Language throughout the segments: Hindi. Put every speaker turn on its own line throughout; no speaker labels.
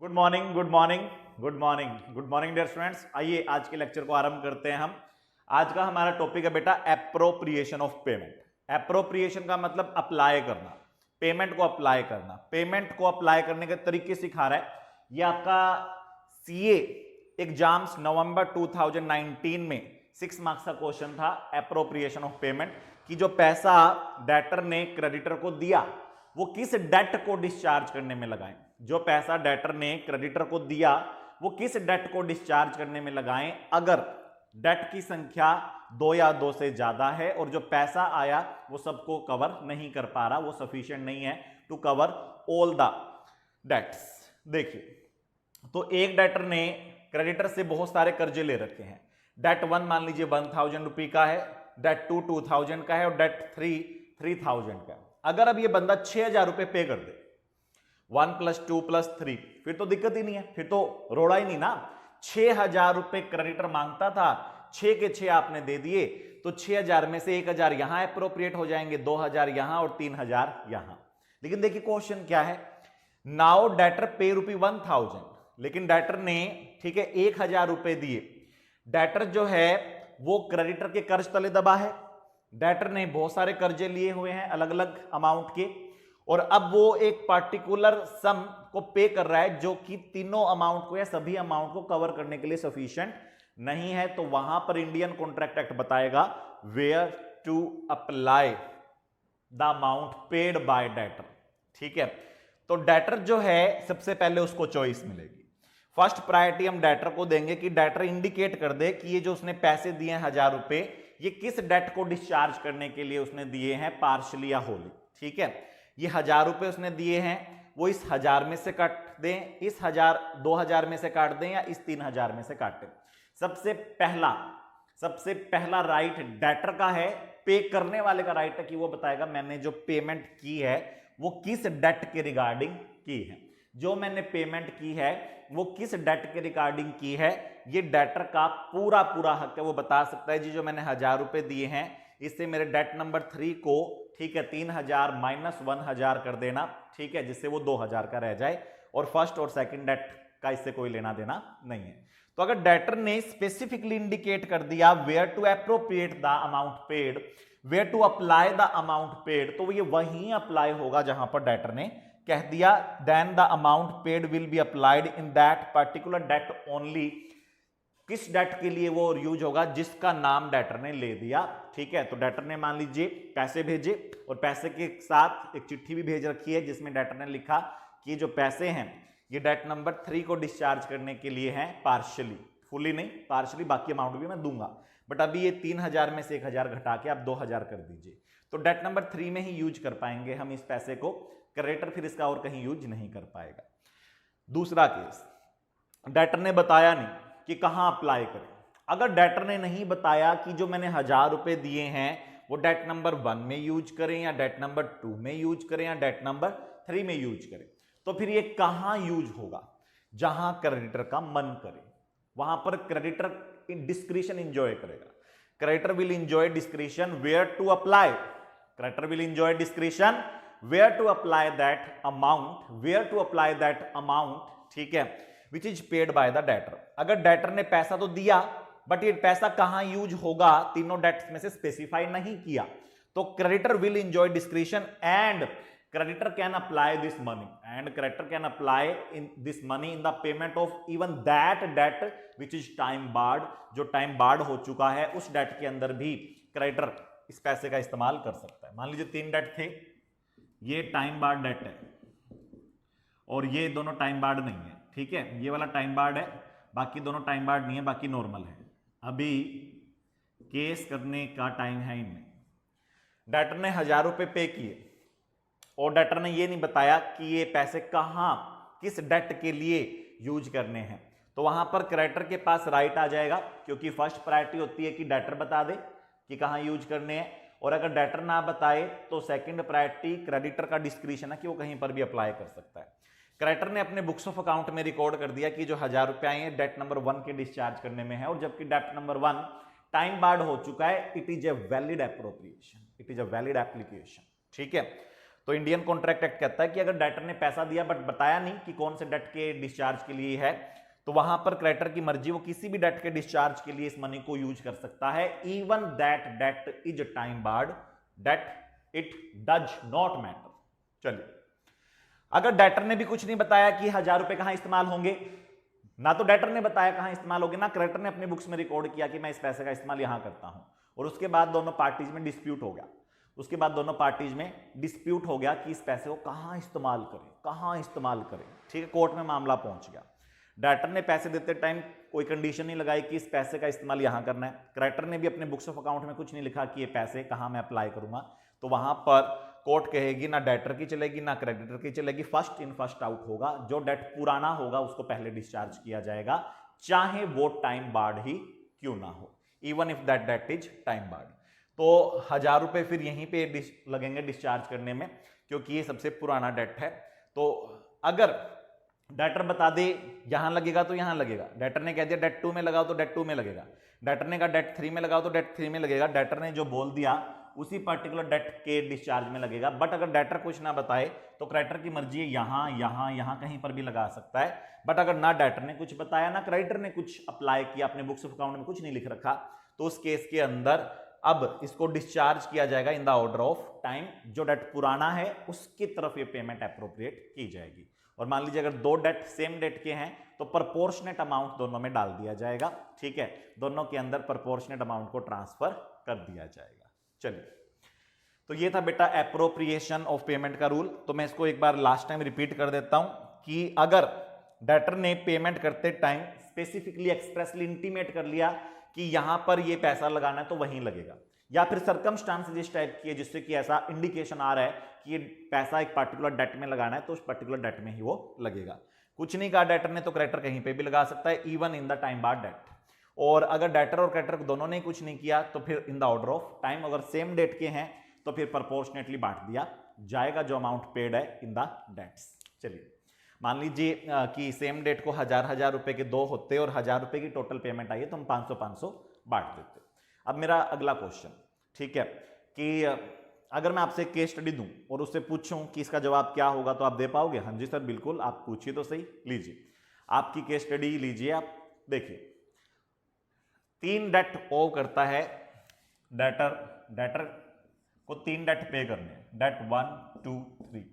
Good morning good morning good morning good morning dear students. आइए आज के लेक्चर को आरंभ करते हैं हम। आज का हमारा टॉपिक है बेटा एप्रोप्रिएशन ऑफ पेमेंट। एप्रोप्रिएशन का मतलब अप्लाई करना, पेमेंट को अप्लाई करना। पेमेंट को अप्लाई करने के तरीके सिखा रहा है। ये आपका सीए एग्जाम्स नवंबर 2019 में 6 मार्क्स का क्वेश्चन था। एप्रोप्रिएशन ऑफ पेमेंट कि जो पैसा डेटर ने क्रेडिटर को दिया वो किस डेट को डिस्चार्ज करने में लगाएं। जो पैसा डेटर ने क्रेडिटर को दिया वो किस डेट को डिस्चार्ज करने में लगाएं अगर डेट की संख्या 2 या 2 से ज्यादा है और जो पैसा आया वो सबको कवर नहीं कर पा रहा, वो सफिशिएंट नहीं है to cover all the debts. देखिए, तो एक डेटर ने क्रेडिटर से बहुत सारे कर्जे ले रखे हैं। डेट 1 मान लीजिए 1000 रुपये का है, डेट 2 2000 का है और डेट 3 3000 का है। अगर अब ये बंदा 6000 रुपये पे कर दे, 1 + 2 + 3, फिर तो दिक्कत ही नहीं है, फिर तो रोड़ा ही नहीं ना। 6000 रुपये क्रेडिटर मांगता था, 6 के 6 आपने दे दिए, तो 6000 में से 1000 यहां अप्रोप्रिएट हो जाएंगे, 2000 यहां और 3000 यहां। लेकिन देखिए क्वेश्चन क्या है, नाउ डेटर पे ₹1000, लेकिन डेटर ने ठीक है 1000 रुपए दिए। डेटर जो है वो क्रेडिटर के कर्ज तले दबा है। डेटर ने बहुत सारे कर्जे लिए हुए हैं अलग अलग अमाउंट के, और अब वो एक पार्टिकुलर सम को पे कर रहा है जो कि तीनों अमाउंट को या सभी अमाउंट को कवर करने के लिए सफिशिएंट नहीं है। तो वहां पर इंडियन कॉन्ट्रैक्ट एक्ट बताएगा where to apply the amount paid by debtor. ठीक है, तो डेटर जो है सबसे पहले उसको चॉइस मिलेगी। फर्स्ट प्रायोरिटी हम डेटर को देंगे कि डेटर इंडिकेट कर दे कि ये जो उसने पैसे दिए हैं 1000 रुपए, ये किस डेट को डिस्चार्ज करने के लिए उसने दिए हैं, पार्शली या होली। ठीक है, ये 1000 रुपए उसने दिए हैं, वो इस 1000 में से काट दें, इस 2000 में से काट दें या इस 3000 में से काटें। सबसे पहला राइट डेटर का है, पे करने वाले का राइट है कि वो बताएगा मैंने जो पेमेंट की है वो किस डेट के रिगार्डिंग की है। जो मैंने पेमेंट की है वो किस डेट के रिगार्डिंग की है, ये डेटर का पूरा हक है। वो बता सकता है जी जो मैंने 1000 रुपए दिए हैं इससे मेरे डेट नंबर 3 को ठीक है 3000 - 1000 कर देना, ठीक है, जिससे वो 2000 का रह जाए और फर्स्ट और सेकंड डेट का इससे कोई लेना देना नहीं है। तो अगर डेटर ने स्पेसिफिकली इंडिकेट कर दिया where to appropriate the amount paid, where to apply the amount paid, तो ये वहीं अप्लाई होगा जहां पर डेटर ने कह दिया then the amount paid will be applied in that particular debt only. किस डेट के लिए वो यूज होगा, जिसका नाम डेटर ने ले दिया। ठीक है, तो डेटर ने मान लीजिए पैसे भेजे और पैसे के साथ एक चिट्ठी भी भेज रखी है जिसमें डेटर ने लिखा कि जो पैसे हैं ये डेट नंबर 3 को डिस्चार्ज करने के लिए हैं, पार्शियली, फुली नहीं, पार्शियली, बाकी अमाउंट भी मैं दूंगा, बट अभी ये 3000 में से 1000 घटा के आप 2000 कर दीजिए। तो डेट नंबर 3 में ही यूज कर पाएंगे हम इस पैसे को, क्रेडिटर फिर इसका और कहीं यूज नहीं कर पाएगा। दूसरा केस, डेटर ने बताया नहीं कि कहां अप्लाई करें। अगर डेटर ने नहीं बताया कि जो मैंने 1000 रुपए दिए हैं वो डेट नंबर 1 में यूज करें या डेट नंबर 2 में यूज करें या डेट नंबर 3 में यूज करें, तो फिर ये कहां यूज होगा, जहां क्रेडिटर का मन करे वहां पर क्रेडिटर डिस्क्रिशन इंजॉय करेगा। Creditor will enjoy discretion where to apply, creditor will enjoy discretion where to apply that amount, ठीक है, which is paid by the debtor. अगर डेटर ने पैसा तो दिया बट ये पैसा कहां यूज होगा तीनों डेट्स में से स्पेसिफाई नहीं किया, तो creditor will enjoy discretion and creditor can apply this money and creditor can apply in this money in the payment of even that debt which is time barred। जो टाइम बार्ड हो चुका है उस डेट के अंदर भी क्रेडिटर इस पैसे का इस्तेमाल कर सकता है। मान लीजिए 3 डेट थे, ये टाइम बार्ड डेट है और ये दोनों टाइम बार्ड नहीं है। ठीक है, ये वाला टाइम बार्ड है, बाकी दोनों टाइम बार्ड नहीं है, बाकी नॉर्मल है। अभी केस करने का टाइम है इनमें। डेटर ने 1000 रुपए पे किए और डेटर ने ये नहीं बताया कि ये पैसे कहां किस डेट के लिए यूज करने हैं, तो वहां पर क्रेडिटर के पास राइट आ जाएगा, क्योंकि फर्स्ट प्रायोरिटी होती है कि डेटर बता दे कि कहां यूज करने हैं, और अगर डेटर ना बताए तो सेकंड प्रायोरिटी क्रेडिटर का डिस्क्रिशन है कि वो कहीं पर भी अप्लाई कर सकता है। क्रेडिटर ने अपने बुक्स ऑफ अकाउंट में रिकॉर्ड कर दिया कि जो 1000 रुपए आए हैं डेट नंबर 1 के डिस्चार्ज करने में है, और जबकि डेट नंबर 1 टाइम बार्ड हो चुका है, it is a valid appropriation, it is a valid application. ठीक है, तो इंडियन कॉन्ट्रैक्ट एक्ट कहता है कि अगर डेटर ने पैसा दिया बट बताया नहीं कि कौन से डेट के डिस्चार्ज के लिए है, तो वहां पर क्रेडिटर की मर्जी, वो किसी भी डेट के डिस्चार्ज के लिए इस मनी को यूज कर सकता है, even that debt is time barred, debt it does not matter. चलिए, अगर डेटर ने भी कुछ नहीं बताया कि 1000 रुपए कहां इस्तेमाल होंगे, ना तो डेटर ने बताया कहां इस्तेमाल होंगे, ना क्रेडिटर ने अपनी बुक्स में रिकॉर्ड किया कि मैं इस पैसे का इस्तेमाल यहां करता हूं, और उसके बाद दोनों पार्टीज में डिस्प्यूट हो गया, उसके बाद दोनों पार्टीज में डिस्प्यूट हो गया कि इस पैसे को कहां इस्तेमाल करें, कहां इस्तेमाल करें, ठीक है, कोर्ट में मामला पहुंच गया। डेटर ने पैसे देते टाइम कोई कंडीशन नहीं लगाई कि इस पैसे का इस्तेमाल यहां करना है, क्रेडिटर ने भी अपने बुक्स ऑफ अकाउंट में कुछ नहीं लिखा कि ये पैसे कहां मैं अप्लाई करूंगा, तो वहां पर कोर्ट कहेगी ना डेटर की चलेगी ना क्रेडिटर की चलेगी, फर्स्ट इन फर्स्ट आउट होगा, जो डेट पुराना होगा उसको पहले डिस्चार्ज किया जाएगा, चाहे वो टाइम बार्ड ही क्यों ना हो, even if that debt is time barred. तो 1000 रुपए फिर यहीं पे लगेंगे डिस्चार्ज करने में, क्योंकि ये सबसे पुराना डेट है। तो अगर डेटर बता दे यहां लगेगा तो यहां लगेगा, डेटर ने कह दिया डेट 2 में लगाओ तो डेट 2 में लगेगा, डेटर ने कहा डेट 3 में लगाओ तो डेट 3 में लगेगा, डेटर ने जो बोल दिया उसी पर्टिकुलर डेट के डिस्चार्ज में लगेगा। बट अगर डेटर कुछ ना बताए तो क्रेडिटर की मर्जी है, यहां यहां यहां कहीं पर भी लगा सकता है। बट अगर ना डेटर ने कुछ बताया ना क्रेडिटर ने कुछ अप्लाई किया, अपने बुक्स ऑफ अकाउंट में कुछ नहीं लिख रखा, तो उस केस के अंदर अब इसको डिस्चार्ज किया जाएगा in the order of time, जो डेट पुराना है उसकी तरफ ये पेमेंट अप्रोप्रिएट की जाएगी। और मान लीजिए अगर दो डेट सेम डेट के हैं तो प्रोपोर्शनेट अमाउंट दोनों में डाल दिया जाएगा, ठीक है, दोनों के अंदर प्रोपोर्शनेट अमाउंट को ट्रांसफर कर दिया जाएगा। चलिए, तो ये था बेटा एप्रोप्रिएशन ऑफ पेमेंट का रूल। तो मैं इसको एक बार लास्ट टाइम रिपीट कर देता हूं कि अगर डेटर ने पेमेंट करते टाइम स्पेसिफिकली एक्सप्रेसली इंटीमेट कर लिया कि यहां पर ये पैसा लगाना है तो वहीं लगेगा, या फिर सर्कमस्टांसेस इस टाइप की है जिससे कि ऐसा इंडिकेशन आ रहा है कि ये पैसा एक पर्टिकुलर डेट में लगाना है, तो उस पर्टिकुलर डेट में ही वो लगेगा। कुछ नहीं कहा डेटर ने तो क्रेडिटर कहीं पे भी लगा सकता है, even in the time barred debt. और अगर डेटर और क्रेडिटर दोनों ने कुछ नहीं किया तो फिर in the order of time, अगर सेम डेट के हैं तो फिर प्रोपोर्शनेटली बांट दिया जाएगा जो अमाउंट पेड है इन द डेट्स। चलिए, मान लीजिए कि सेम डेट को 1000 रुपए के दो होते और 1000 रुपए की टोटल पेमेंट आई है, तो हम 500 बांट देते। अब मेरा अगला क्वेश्चन, ठीक है, कि अगर मैं आपसे केस स्टडी दूं और उससे पूछूं कि इसका जवाब क्या होगा, तो आप दे पाओगे? हाँ जी सर बिल्कुल, आप पूछिए तो सही। लीजिए आपकी केस स्टडी लीजिए, आप देखिए 3 डेट ओव करता है डेटर को 3 डेट पे करने, डेट 1 2 3।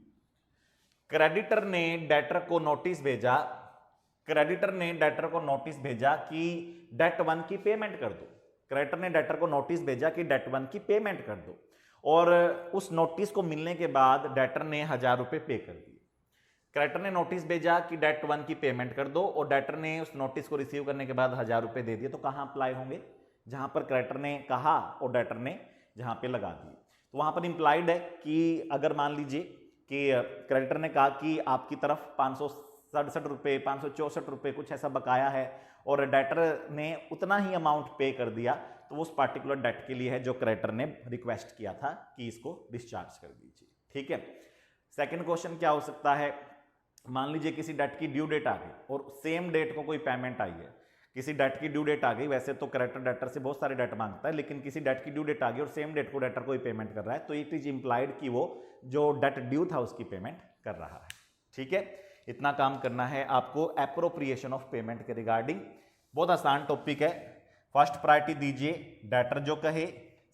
क्रेडिटर ने डेटर को नोटिस भेजा, क्रेडिटर ने डेटर को नोटिस भेजा कि डेट 1 की पेमेंट कर दो, क्रेडिटर ने डेटर को नोटिस भेजा कि डेट 1 की पेमेंट कर दो, और उस नोटिस को मिलने के बाद डेटर ने 1000 रुपए पे कर दिए। क्रेडिटर ने नोटिस भेजा कि डेट 1 की पेमेंट कर दो, और डेटर ने उस नोटिस को रिसीव करने के बाद 1000 रुपए दे दिए, तो कहां अप्लाई होंगे? जहां पर क्रेडिटर ने कहा और डेटर ने जहां पे लगा दिए। तो वहां पर इंप्लाइड है कि अगर मान लीजिए कि क्रेडिटर ने कहा कि आपकी तरफ 567 रुपए 564 रुपए कुछ ऐसा बकाया है, और डेटर ने उतना ही अमाउंट पे कर दिया, तो उस पार्टिकुलर डेट के लिए है जो क्रेडिटर ने रिक्वेस्ट किया था कि इसको डिस्चार्ज कर दीजिए, ठीक है। सेकंड क्वेश्चन क्या हो सकता है? मान लीजिए किसी डेट की ड्यू डेट आ गई और सेम डेट को कोई पेमेंट आई है, किसी डेट की ड्यू डेट आ गई, वैसे तो क्रेडिटर डेटर से बहुत सारे डेट मांगता है, लेकिन किसी डेट की ड्यू डेट आ गई और सेम डेट को डेटर कोई पेमेंट कर रहा है, तो इट इज इंप्लाइड कि वो जो डेट ड्यू था उसकी पेमेंट कर रहा है, ठीक है। इतना काम करना है आपको एप्रोप्रिएशन ऑफ पेमेंट के रिगार्डिंग। बहुत आसान टॉपिक है। फर्स्ट प्रायोरिटी दीजिए डेटर जो कहे,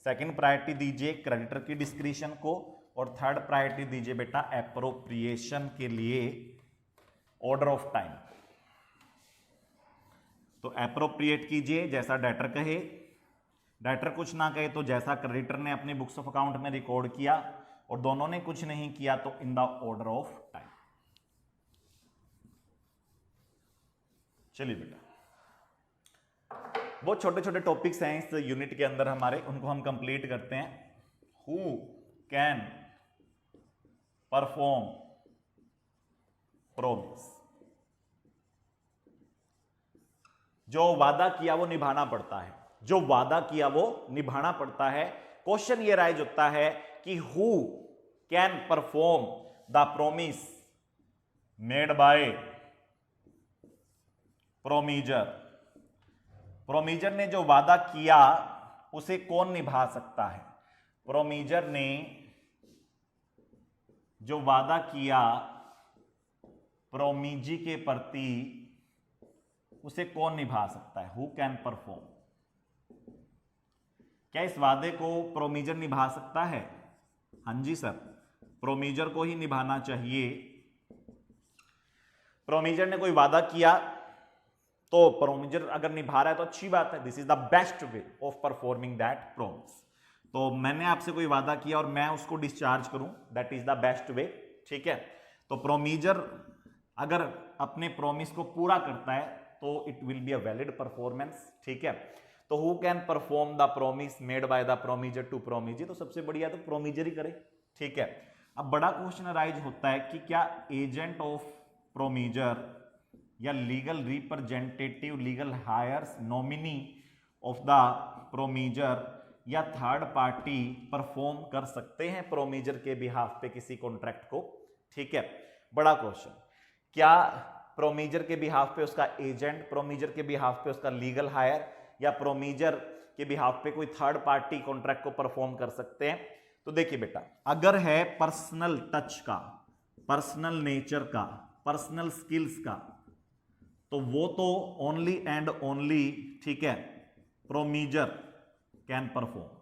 सेकंड प्रायोरिटी दीजिए क्रेडिटर की डिस्क्रिशन को, और थर्ड प्रायोरिटी दीजिए बेटा एप्रोप्रिएशन के लिए ऑर्डर ऑफ टाइम। तो एप्रोप्रिएट कीजिए जैसा डेटर कहे, डेटर कुछ ना कहे तो जैसा क्रेडिटर ने अपनी बुक्स ऑफ अकाउंट में रिकॉर्ड किया, और दोनों ने कुछ नहीं किया तो in the order of time. चलिए बेटा, बहुत छोटे छोटे टॉपिक्स हैं इस यूनिट के अंदर हमारे, उनको हम कंप्लीट करते हैं। हु कैन परफॉर्म प्रोमिस, जो वादा किया वो निभाना पड़ता है, जो वादा किया वो निभाना पड़ता है। क्वेश्चन ये राइज होता है कि who can perform the promise made by promisor. Promisor ने जो वादा किया उसे कौन निभा सकता है? प्रोमीजर ने जो वादा किया प्रोमीजी के प्रति उसे कौन निभा सकता है, हु कैन परफॉर्म। क्या इस वादे को प्रोमीजर निभा सकता है? हाँ जी सर, प्रोमीजर को ही निभाना चाहिए। प्रोमीजर ने कोई वादा किया तो प्रोमीजर अगर निभा रहा है तो अच्छी बात है, this is the best way of performing that promise. तो मैंने आपसे कोई वादा किया और मैं उसको डिस्चार्ज करूं, that is the best way, ठीक है। तो प्रोमीजर अगर अपने प्रॉमिस को पूरा करता है तो it will be a valid performance, ठीक है। तो who can perform the promise made by the promisor to promisee, तो सबसे बढ़िया तो प्रोमीजर ही करे, ठीक है। अब बड़ा क्वेश्चन अराइज होता है कि क्या एजेंट ऑफ प्रोमीजर या legal representative, legal heirs, nominee of the promisor या थर्ड पार्टी परफॉर्म कर सकते हैं प्रोमीजर के बिहाफ पे किसी कॉन्ट्रैक्ट को, ठीक है। बड़ा क्वेश्चन, क्या प्रोमीजर के बिहाफ पे उसका एजेंट, प्रोमीजर के बिहाफ पे उसका लीगल हायर या प्रोमीजर के बिहाफ पे कोई थर्ड पार्टी कॉन्ट्रैक्ट को परफॉर्म कर सकते हैं? तो देखिए बेटा, अगर है पर्सनल टच का, पर्सनल नेचर का, पर्सनल स्किल्स का, तो वो तो ओनली एंड ओनली, ठीक है, प्रोमीजर कैन परफॉर्म।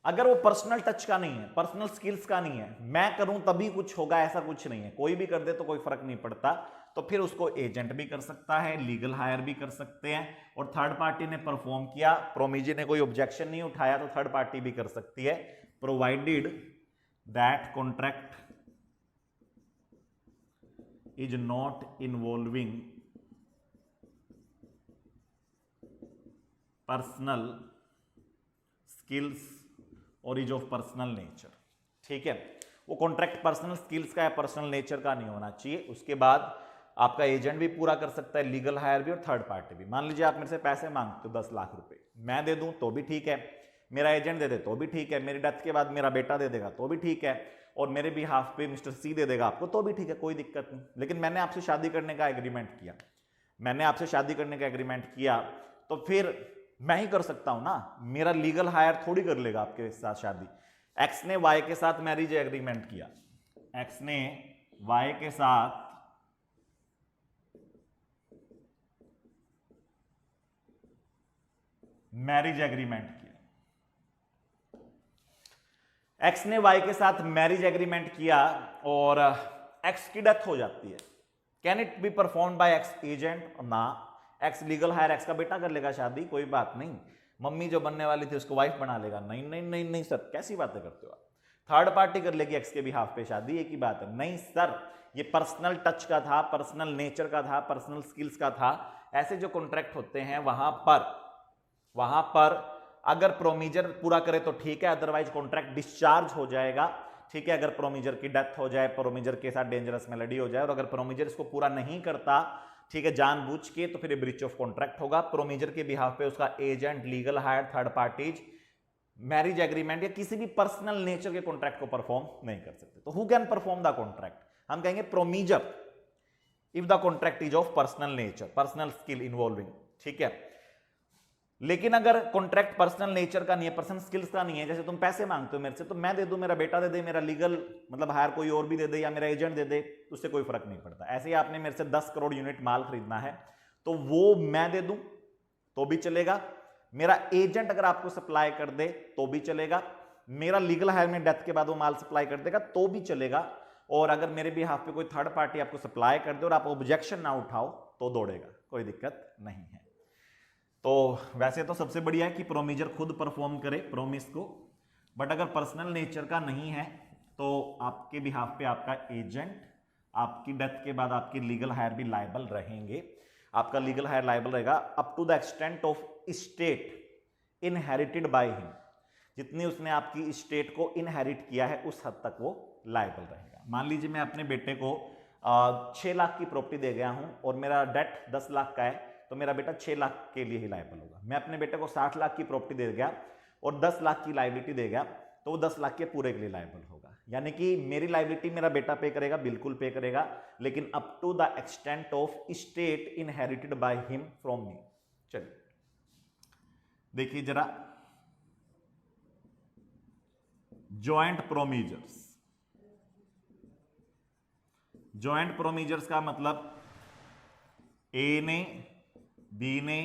अगर वो पर्सनल टच का नहीं है, पर्सनल स्किल्स का नहीं है, मैं करूं तभी कुछ होगा, ऐसा कुछ नहीं है, कोई भी कर दे तो कोई फर्क नहीं पड़ता, तो फिर उसको एजेंट भी कर सकता है, लीगल हायर भी कर सकते हैं, और थर्ड पार्टी ने परफॉर्म किया, प्रोमीजी ने कोई ऑब्जेक्शन नहीं उठाया, तो थर्ड पार्टी भी कर सकती है, provided that contract is not involving personal skills और इज ऑफ पर्सनल नेचर, ठीक है। वो कॉन्ट्रैक्ट पर्सनल स्किल्स का या पर्सनल नेचर का नहीं होना चाहिए। उसके बाद आपका एजेंट भी पूरा कर सकता है, लीगल हायर भी और थर्ड पार्टी भी। मान लीजिए आप मेरे से पैसे मांगते हो 10 लाख रुपए, मैं दे दूं तो भी ठीक है, मेरा एजेंट दे दे तो भी ठीक है, मेरी डेथ के बाद मेरा बेटा दे देगा तो भी ठीक है, और मेरे भी हाफ पे मिस्टर सी दे देगा आपको तो भी ठीक है, कोई दिक्कत नहीं। लेकिन मैंने आपसे शादी करने का एग्रीमेंट किया, मैंने आपसे शादी करने का एग्रीमेंट किया, तो फिर मैं ही कर सकता हूं ना, मेरा लीगल हायर थोड़ी कर लेगा आपके साथ शादी। एक्स ने वाई के साथ मैरिज एग्रीमेंट किया, एक्स ने वाई के साथ मैरिज एग्रीमेंट किया, एक्स ने वाई के साथ मैरिज एग्रीमेंट किया और एक्स की डेथ हो जाती है, can it be perform by x agent? ना, एक्स लीगल हायर, एक्स का बेटा कर लेगा शादी, कोई बात नहीं, मम्मी जो बनने वाली थी उसको वाइफ बना लेगा। नहीं नहीं नहीं नहीं सर, कैसी बातें करते हो आप, थर्ड पार्टी कर लेगी एक्स के बिहाफ पे शादी, एक ही बात है। नहीं सर, ये पर्सनल टच का था, पर्सनल नेचर का था, पर्सनल स्किल्स का था। ऐसे जो कॉन्ट्रैक्ट होते हैं वहां पर अगर प्रोमीजर पूरा करे तो ठीक है, अदरवाइज कॉन्ट्रैक्ट डिस्चार्ज हो जाएगा, ठीक है। अगर प्रोमीजर की डेथ हो जाए, प्रोमीजर के साथ डेंजरस मेलेडी हो जाए, और अगर प्रोमीजर इसको पूरा नहीं करता, ठीक है, जानबूझ के, तो फिर ब्रीच ऑफ कॉन्ट्रैक्ट होगा। प्रोमीजर के बिहाफ पे उसका agent, legal heir, third parties marriage agreement या किसी भी पर्सनल नेचर के कॉन्ट्रैक्ट को परफॉर्म नहीं कर सकते। तो who can perform the contract? हम कहेंगे promisor if the contract is of personal nature, personal skill involving, ठीक है। लेकिन अगर कॉन्ट्रैक्ट पर्सनल नेचर का नहीं है, पर्सनल स्किल्स का नहीं है, जैसे तुम पैसे मांगते हो मेरे से, तो मैं दे दूं, मेरा बेटा दे दे, मेरा लीगल मतलब हायर कोई और भी दे दे, या मेरा एजेंट दे दे, उससे कोई फर्क नहीं पड़ता। ऐसे ही आपने मेरे से 10 करोड़ यूनिट माल खरीदना है, तो वो मैं दे दूं तो भी चलेगा, मेरा एजेंट अगर आपको सप्लाई कर दे तो भी चलेगा, मेरा लीगल हायर में डेथ के बाद वो माल सप्लाई कर देगा तो भी चलेगा, और अगर मेरे भी हाथ पे कोई थर्ड पार्टी आपको सप्लाई कर दे और आप ऑब्जेक्शन ना उठाओ तो दौड़ेगा, कोई दिक्कत नहीं है। तो वैसे तो सबसे बढ़िया है कि प्रोमीजर खुद परफॉर्म करे प्रॉमिस को, बट अगर पर्सनल नेचर का नहीं है तो आपके बिहाफ पे आपका एजेंट, आपकी डेथ के बाद आपकी लीगल हायर भी लायबल रहेंगे। आपका लीगल हायर लायबल रहेगा up to the extent of state inherited by him, जितनी उसने आपकी स्टेट को इनहेरिट किया है उस हद तक वो लायबल रहेगा। मान लीजिए मैं अपने बेटे को 6 लाख की प्रॉपर्टी दे गया हूं और मेरा डेट 10 लाख का है, तो मेरा बेटा 6 लाख के लिए ही लायबल होगा। मैं अपने बेटे को 60 लाख की प्रॉपर्टी दे गया और 10 लाख की लायबिलिटी दे गया, तो वो 10 लाख के पूरे के लिए लायबल होगा। यानी कि मेरी लायबिलिटी मेरा बेटा पे करेगा, बिल्कुल पे करेगा, लेकिन up to the extent of state inherited by him from me. चलिए देखिए जरा, जॉइंट प्रोमीजर्स। जॉइंट प्रोमीजर्स का मतलब ए ने, बी ने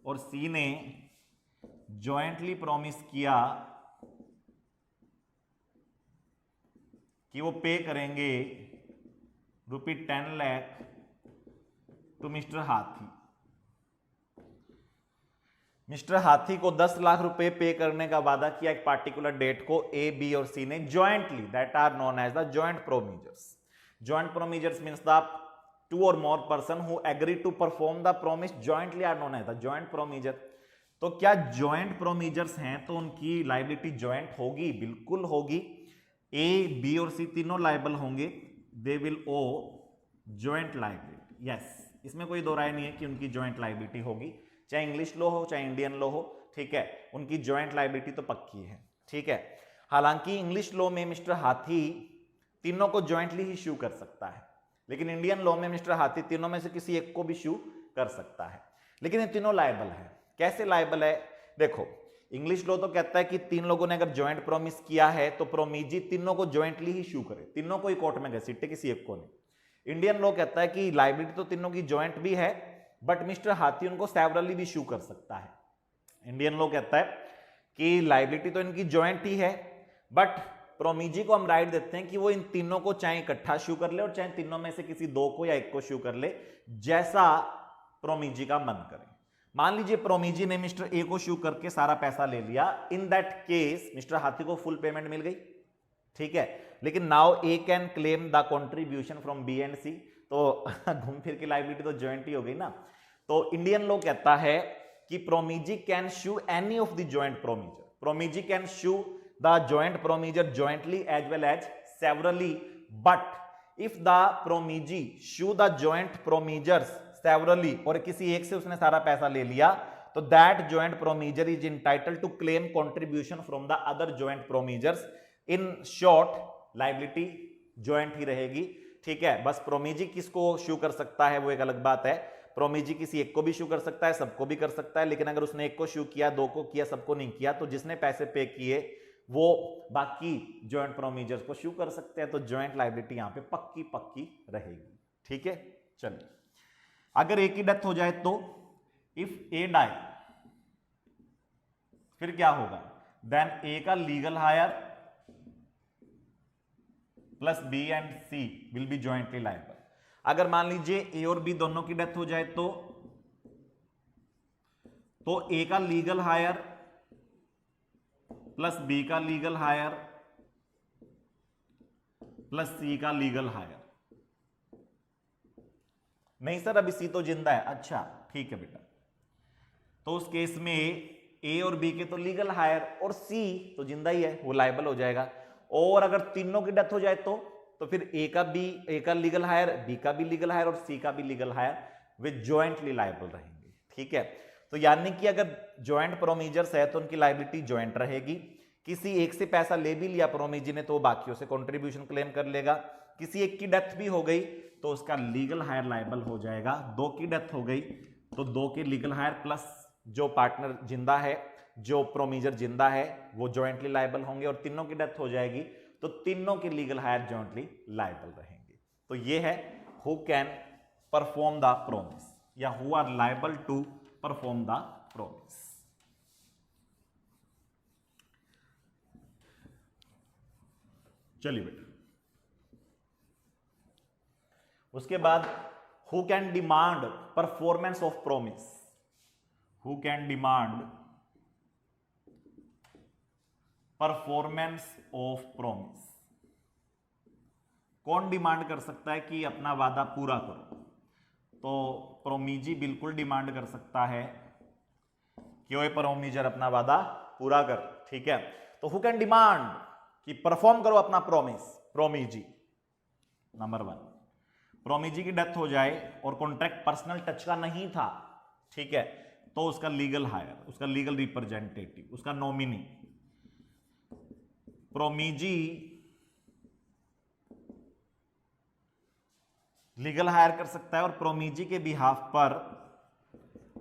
और सी ने जॉइंटली प्रॉमिस किया कि वो पे करेंगे ₹10 लाख टू मिस्टर हाथी। मिस्टर हाथी को 10 लाख रुपए पे करने का वादा किया एक पार्टिकुलर डेट को ए, बी और सी ने jointly, that are known as the joint promisors. Joint promisors means the two और more person who agree to perform the promise jointly are known as the joint promisor. तो क्या जॉइंट प्रोमीजर्स हैं तो उनकी लायबिलिटी जॉइंट होगी? बिल्कुल होगी। ए, बी और सी तीनों लायबल होंगे, they will owe joint liability. Yes, इसमें कोई दो राय नहीं है कि उनकी जॉइंट लायबिलिटी होगी, चाहे इंग्लिश लॉ हो चाहे इंडियन लॉ हो, ठीक है, उनकी जॉइंट लायबिलिटी तो पक्की है, ठीक है। हालांकि इंग्लिश लॉ में मिस्टर हाथी तीनों को जॉइंटली ही शू कर सकता है, लेकिन इंडियन लॉ में मिस्टर हाथी तीनों में से किसी एक को भी शू कर सकता है, लेकिन ये तीनों लायबल है। कैसे लायबल है? देखो, इंग्लिश लॉ तो कहता है कि तीन लोगों ने अगर जॉइंट प्रॉमिस किया है तो प्रोमीजी तीनों को जॉइंटली ही शू करे, तीनों को ही कोर्ट में घसीटे, किसी एक को नहीं। इंडियन लॉ कहता है कि लायबिलिटी तो तीनों की जॉइंट भी है, बट मिस्टर हाथी उनको सेवरली भी शू कर सकता है। इंडियन लॉ कहता है कि लायबिलिटी तो इनकी जॉइंट ही है, बट प्रोमीजी को हम राइट देते हैं कि वो इन तीनों को चाहे इकट्ठा शू कर ले और चाहे तीनों में से किसी दो को या एक को शू कर ले, जैसा प्रोमीजी का मन करे। मान लीजिए प्रोमीजी ने मिस्टर ए को शू करके सारा पैसा ले लिया, इन दैट केस मिस्टर हाथी को फुल पेमेंट मिल गई, ठीक है, लेकिन now A can claim the contribution from B and C, तो घूम फिर की लायबिलिटी तो जॉइंट ही हो गई ना। तो इंडियन लॉ कहता है कि promisee can sue any of the joint promisor, promisee can sue the joint promiser jointly as well as severally, but if the promiji show the joint promisers severally, और किसी एक से उसने सारा पैसा ले लिया, तो that joint promiser is entitled to claim contribution from the other joint promisers। in short liability joint ही रहेगी, ठीक है। बस प्रोमीजी किसको शू कर सकता है वो एक अलग बात है, प्रोमीजी किसी एक को भी शू कर सकता है, सबको भी कर सकता है, लेकिन अगर उसने एक को शू किया, दो को किया, सबको नहीं किया, तो जिसने पैसे पे किए वो बाकी जॉइंट प्रोमीजर्स को शू कर सकते हैं। तो जॉइंट लायबिलिटी यहां पे पक्की पक्की रहेगी, ठीक है। चलिए, अगर ए की डेथ हो जाए तो इफ ए डाई, फिर क्या होगा? देन ए का legal heir plus B and C will be jointly liable. अगर मान लीजिए ए और बी दोनों की डेथ हो जाए तो ए का लीगल हायर प्लस बी का लीगल हायर प्लस सी का लीगल हायर। नहीं सर, अभी सी तो जिंदा है। अच्छा, ठीक है बेटा, तो उस केस में ए और बी के तो लीगल हायर और सी तो जिंदा ही है, वो लायबल हो जाएगा। और अगर तीनों की डेथ हो जाए तो फिर ए का लीगल हायर, बी का भी लीगल हायर और सी का भी लीगल हायर वे जॉइंटली लायबल रहेंगे, ठीक है। तो यानी कि अगर जॉइंट प्रोमीजर्स है तो उनकी लायबिलिटी जॉइंट रहेगी। किसी एक से पैसा ले भी लिया प्रोमीजी ने तो वो बाकियों से कंट्रीब्यूशन क्लेम कर लेगा। किसी एक की डेथ भी हो गई तो उसका लीगल हायर लायबल हो जाएगा। दो की डेथ हो गई तो दो के लीगल हायर प्लस जो पार्टनर जिंदा है, जो प्रोमीजर जिंदा है, वो जॉइंटली लायबल होंगे। और तीनों की डेथ हो जाएगी तो तीनों के लीगल हायर जॉइंटली लायबल रहेंगे। तो ये है who can perform the promise या who are liable to perform the promise. चलिए बेटा, उसके बाद who can demand performance of promise. Who can demand performance of promise, कौन डिमांड कर सकता है कि अपना वादा पूरा करो? तो प्रोमीजी बिल्कुल डिमांड कर सकता है कि ओए प्रोमीजर अपना वादा पूरा कर, ठीक है। तो हु कैन डिमांड कि परफॉर्म करो अपना प्रॉमिस? प्रोमीजी। नंबर 1, प्रोमीजी की डेथ हो जाए और कॉन्ट्रैक्ट पर्सनल टच का नहीं था, ठीक है, तो उसका लीगल हायर, उसका लीगल रिप्रेजेंटेटिव, उसका नॉमिनी प्रोमीजी लीगल हायर कर सकता है और प्रोमीजी के बिहाफ पर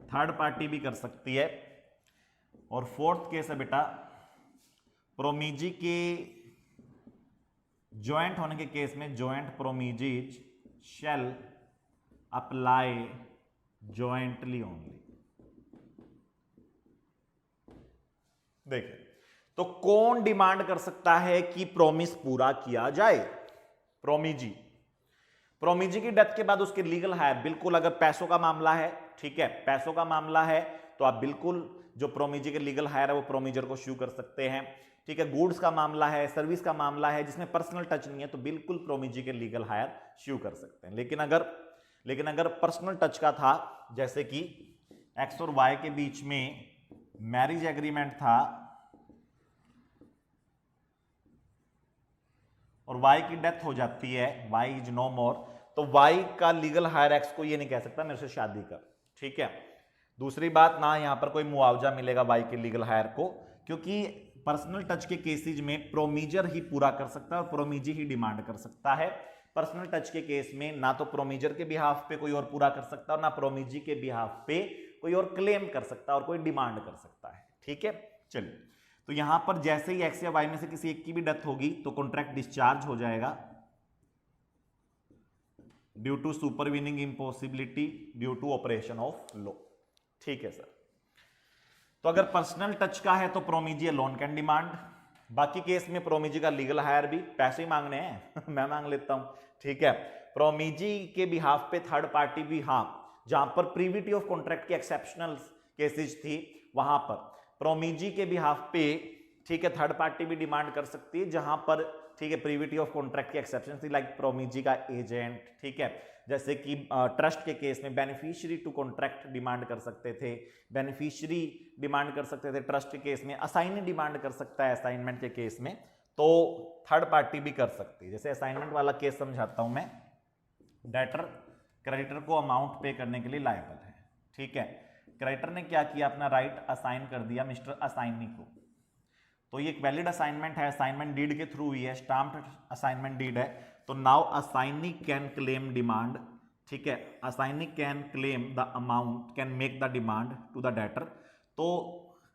थर्ड पार्टी भी कर सकती है। और फोर्थ केस है बेटा प्रोमीजी के ज्वाइंट होने के केस में joint promisees shall apply jointly only. देखिए, तो कौन डिमांड कर सकता है कि प्रोमिस पूरा किया जाए? प्रोमीजी। प्रोमीजी की डेथ के बाद उसके लीगल हायर, बिल्कुल अगर पैसों का मामला है, ठीक है, पैसों का मामला है तो आप बिल्कुल जो प्रोमीजी के लीगल हायर है वो प्रोमीजर को शू कर सकते हैं, ठीक है। गुड्स का मामला है, सर्विस का मामला है जिसमें पर्सनल टच नहीं है तो बिल्कुल प्रोमीजी के लीगल हायर शू कर सकते हैं। लेकिन अगर पर्सनल टच का था, जैसे कि एक्स और वाई के बीच में मैरिज एग्रीमेंट था और वाई की डेथ हो जाती है, वाई इज नो मोर, तो वाई का लीगल हायर एक्स को ये नहीं कह सकता मेरे से शादी कर, ठीक है। दूसरी बात, ना यहां पर कोई मुआवजा मिलेगा वाई के लीगल हायर को, क्योंकि पर्सनल टच के केसेज में प्रोमीजर ही पूरा कर सकता है और प्रोमीजी ही डिमांड कर सकता है। पर्सनल टच के केस में ना तो प्रोमीजर के बिहाफ पे कोई और पूरा कर सकता है और ना प्रोमीजी के बिहाफ पे कोई और क्लेम कर सकता है और कोई डिमांड कर सकता है, ठीक है। चलिए, तो यहां पर जैसे ही एक्स या वाई में से किसी एक की भी डेथ होगी तो कॉन्ट्रैक्ट डिस्चार्ज हो जाएगा due to supervening impossibility due to operation of law, ठीक है सर। तो अगर पर्सनल टच का है तो प्रोमीजी लोन कैन डिमांड, बाकी केस में प्रोमीजी का लीगल हायर भी पैसे ही मांगने हैं मैं मांग लेता हूं, ठीक है। प्रोमीजी के बिहाफ पे थर्ड पार्टी भी, हाँ, जहां पर प्रीविटी ऑफ कॉन्ट्रैक्ट की एक्सेप्शनल केसेज थी वहां पर प्रोमीजी के बिहाफ पे, ठीक है, थर्ड पार्टी भी डिमांड कर सकती है जहां पर, ठीक है, प्रीविटी ऑफ कॉन्ट्रैक्ट की एक्सेप्शन थी, लाइक प्रोमीजी का एजेंट, ठीक है। जैसे कि ट्रस्ट के केस में बेनिफिशियरी टू कॉन्ट्रैक्ट डिमांड कर सकते थे, बेनिफिशियरी डिमांड कर सकते थे ट्रस्ट के केस में, असाइनी डिमांड कर सकता है असाइनमेंट के केस में, तो थर्ड पार्टी भी कर सकती है। जैसे असाइनमेंट वाला केस समझाता हूं मैं, डेटर क्रेडिटर को अमाउंट पे करने के लिए लायबल है, ठीक है। क्रेडिटर ने क्या किया, अपना राइट असाइन कर दिया मिस्टर असाइनी को, तो ये एक वैलिड असाइनमेंट है, असाइनमेंट डीड के थ्रू हुई है, स्टाम्प्ड असाइनमेंट डीड है, तो now assignee can claim demand, ठीक है, assignee can claim the amount, can make the demand to the debtor. तो